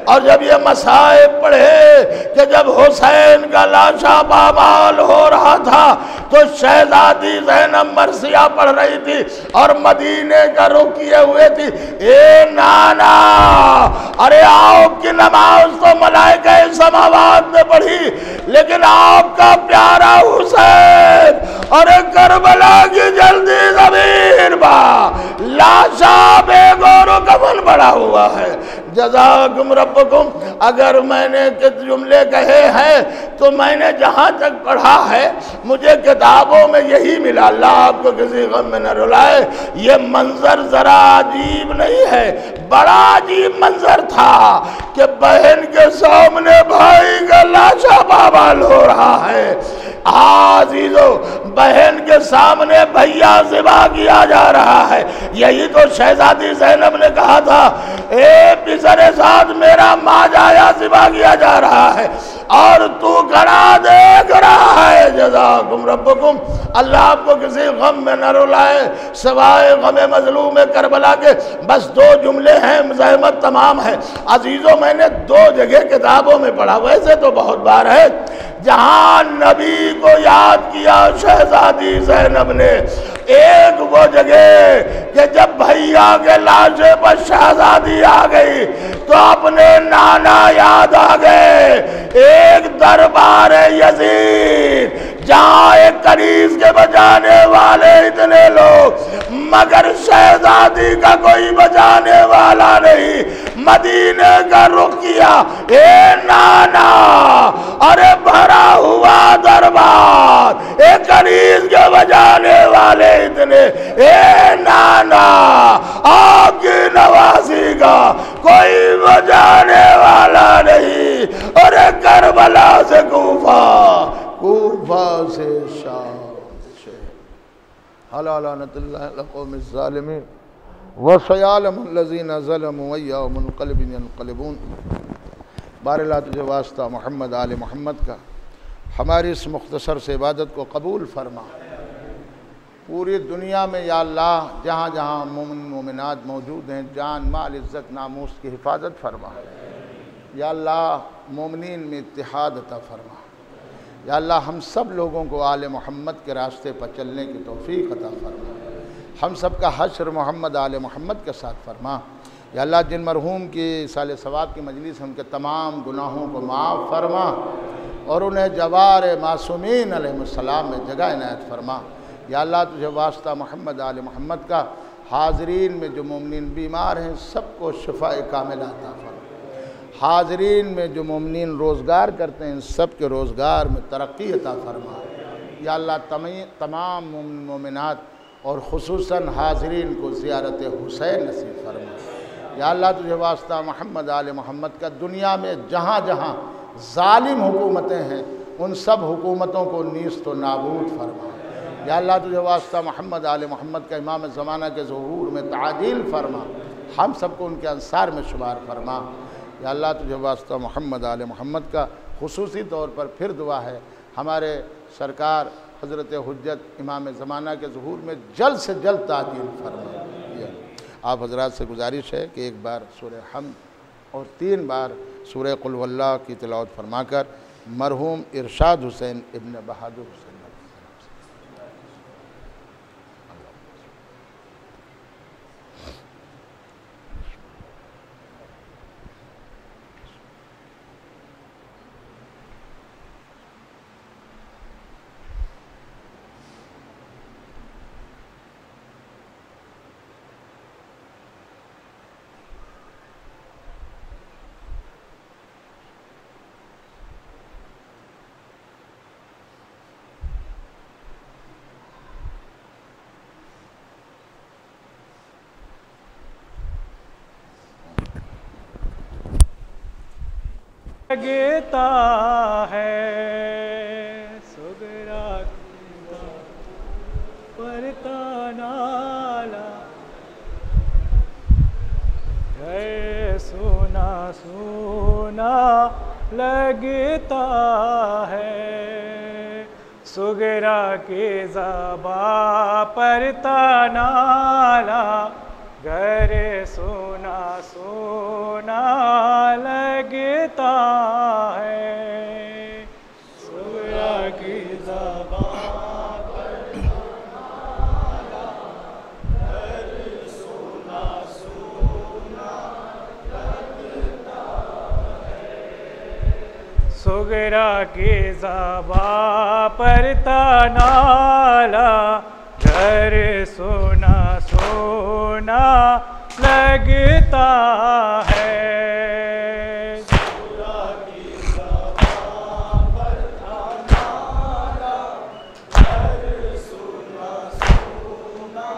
और जब ये मसाइब पढ़े कि जब हुसैन का लाशा पामाल हो रहा था तो शहजादी ज़ैनब मरसिया पढ़ रही थी और मदीने का रुख किए हुए थी। ए नाना, अरे आपकी नमाज तो मलाइका समावात ने पढ़ी, लेकिन आपका प्यारा हुसैन अरे करबला की जल्दी जमीन बा लाशा बेगौर कफन पड़ा हुआ है। जज़ाकुम रब्बुकुम। अगर मैंने कुछ जुमले कहे हैं तो मैंने जहाँ तक पढ़ा है मुझे किताबों में यही मिला। अल्लाह आपको किसी गम में न रुलाए। ये मंजर जरा अजीब नहीं है, बड़ा अजीब मंजर था कि बहन के सामने भाई का लाशा पामाल हो रहा है। आजीजो, बहन के सामने भैया ज़िबा किया जा रहा है। यही तो शहजादी ज़ैनब ने कहा था, ए पिसरे साथ मेरा माजाया ज़िबा किया जा रहा है और तू खड़ा देख रहा है। जज़ाकुम रब्बुकुम। अल्लाह आपको किसी गम में न रुलाए सिवाय गम मजलूम करबला के। बस दो जुमले हैं, ज़हमत तमाम है। अजीज़ों, मैंने दो जगह किताबों में पढ़ा, वैसे तो बहुत बार है, जहां नबी को याद किया शहजादी ज़ैनब ने। एक वो जगह कि जब भैया के लाशे पर शहजादी आ गई तो अपने नाना याद आ गए। एक दरबार यजीद जहां एक कनीज के बजाने वाले इतने लोग मगर शहजादी का कोई बजाने वाला नहीं। मदीने का रुख किया। ए नाना, अरे भरा हुआ दरबार, एक कनीज के बजाने वाले इतने। ए नाना, आपकी नवाजी का कोई बजाने वाला नहीं। अरे करबला से कूफा, कूफा से शाम, हलालनतुल्लाहिल वसयालमल्लज़ीना ज़लमू वयौमुल यनक़लिबून। बारला तुझे वास्ता मोहम्मद आले मोहम्मद का हमारी इस मुख्तसर से इबादत को कबूल फरमा। पूरी दुनिया में या अल्लाह जहाँ जहाँ मोमिन मोमिनात मौजूद हैं, जान माल इज़्ज़त नामूस की हिफाजत फरमा। या अल्लाह मोमिनीन में इत्तिहाद अता फरमा। या अल्लाह हम सब लोगों को आले मोहम्मद के रास्ते पर चलने की तौफीक अता फरमा। हम सब का हश्र मोहम्मद आले मोहम्मद के साथ फरमा। या अल्लाह जिन मरहूम की साल सवाब की मजलिस उनके तमाम गुनाहों को माफ़ फरमा और उन्हें जवार मासूमीन अलैहिस्सलाम में जगह इनायत फरमा। या अल्लाह तुझे वास्ता मोहम्मद आले मोहम्मद का हाज़रीन में जो मोमिनीन बीमार हैं सबको शिफा कामिला अता फरमा। हाज़रीन में जो मोमिनीन रोज़गार करते हैं सब के रोज़गार में तरक्की अता फरमा। या अल्लाह तमाम मोमिन मोमिनात और ख़ुसूसन हाज़रीन को ज़ियारत हुसैन नसीब फरमा। या अल्लाह तुझे वास्ता मोहम्मद आले मोहम्मद का दुनिया में जहाँ जहाँ ज़ालिम हुकूमतें हैं उन सब हुकूमतों को नीस्त व नाबूद फरमा। या अल्लाह तुझे वास्ता मोहम्मद आले मोहम्मद का इमाम ज़माना के ज़हूर में ताजील फरमा। हम सबको उनके अंसार में शुमार फरमा। या अल्लाह तुझे वास्ता मोहम्मद आले मोहम्मद का खुसूसी तौर पर फिर दुआ है हमारे सरकार हज़रत हुज्जत इमाम ज़माना के ज़हूर में जल्द से जल्द ताजील फरमा। आप हज़रात से गुजारिश है कि एक बार सूरह हम्द और 3 बार सूरह कुल हुवल्लाह की तिलावत फरमाकर मरहूम इरशाद हुसैन इब्न बहादुर हुसैन लगता है पड़ता नाला, घर सुना सुना लगता है, सुगरा की ज़बां पर नाला, घर सुना सुना लगता है, सुगरा की ज़बां पर नाला, घर सुना सुना लगता है, सुगरा की ज़बां पर नाला, घर सुना सुना लगता है, सुगरा की ज़बां पर नाला, घर सुना सुना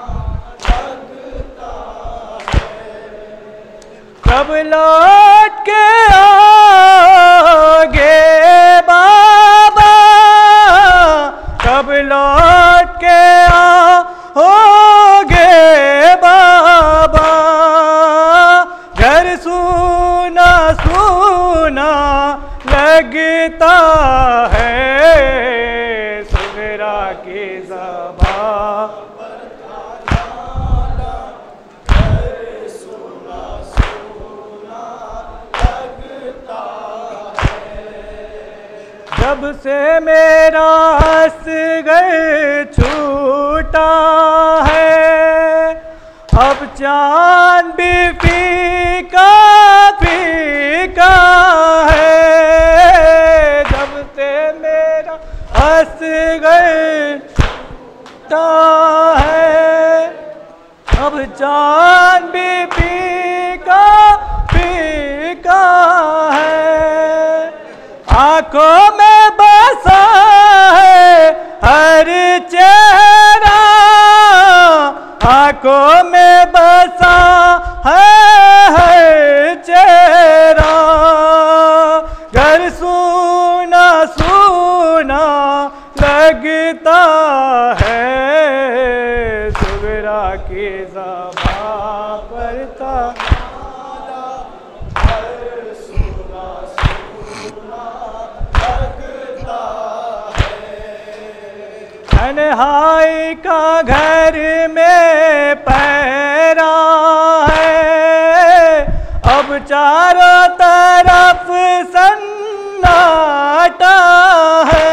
लगता है, कब लौट के आओगे बाबा, कब लौट के आओगे बाबा, घर सुना सुना लगता है, सुगरा की ज़बां पर नाला, घर सुना सुना लगता है, जब से मेरा असगर छूटा है, अब चांद भी फीका फीका है, जब से मेरा असगर छूटा है, अब चांद भी फीका फीका है, आँखों में बसा है हर चेहरा, आँखों में बसा है हर चेहरा, घर सुना सुना लगता है, सुगरा की ज़बां पर नाला, घर सुना सुना लगता है, तन्हाई का घर में पहरा है, अब चारों तरफ सन्नाटा है,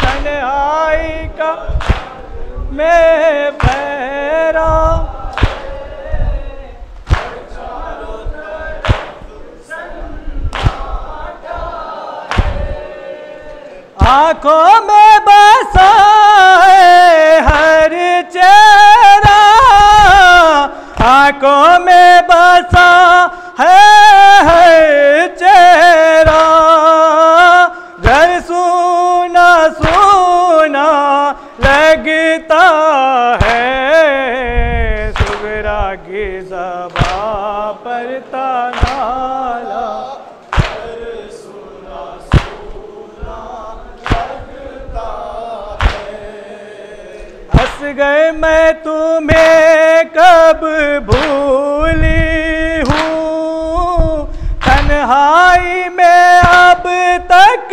तन्हाई का में पहरा, चारों तरफ सन्नाटा है, आँखों में बसा है हर चेहरा, आँखों में बसा है हर चेहरा, घर सुना सुना लगता है, सुगरा की ज़बां पर नाला, घर सुना सुना लगता है, हंस गए मैं तुम्हें कब भूली हूँ, तन्हाई में अब तक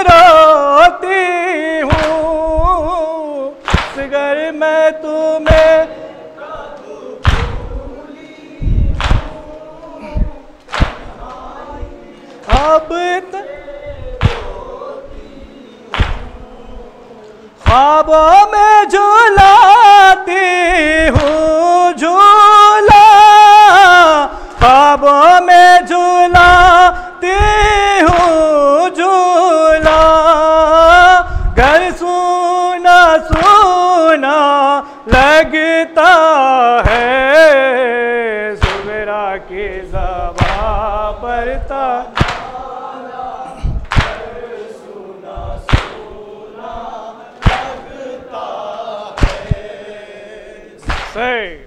रोती हूँ, हंस मैं तुम्हें कब भूली हूँ, अब तक ख्वाबों में झूलाती हूँ झूला, ख्वाबों में झूलाती हूँ झूला, घर सुना सुना लगता है, सुगरा की ज़बां पर Say.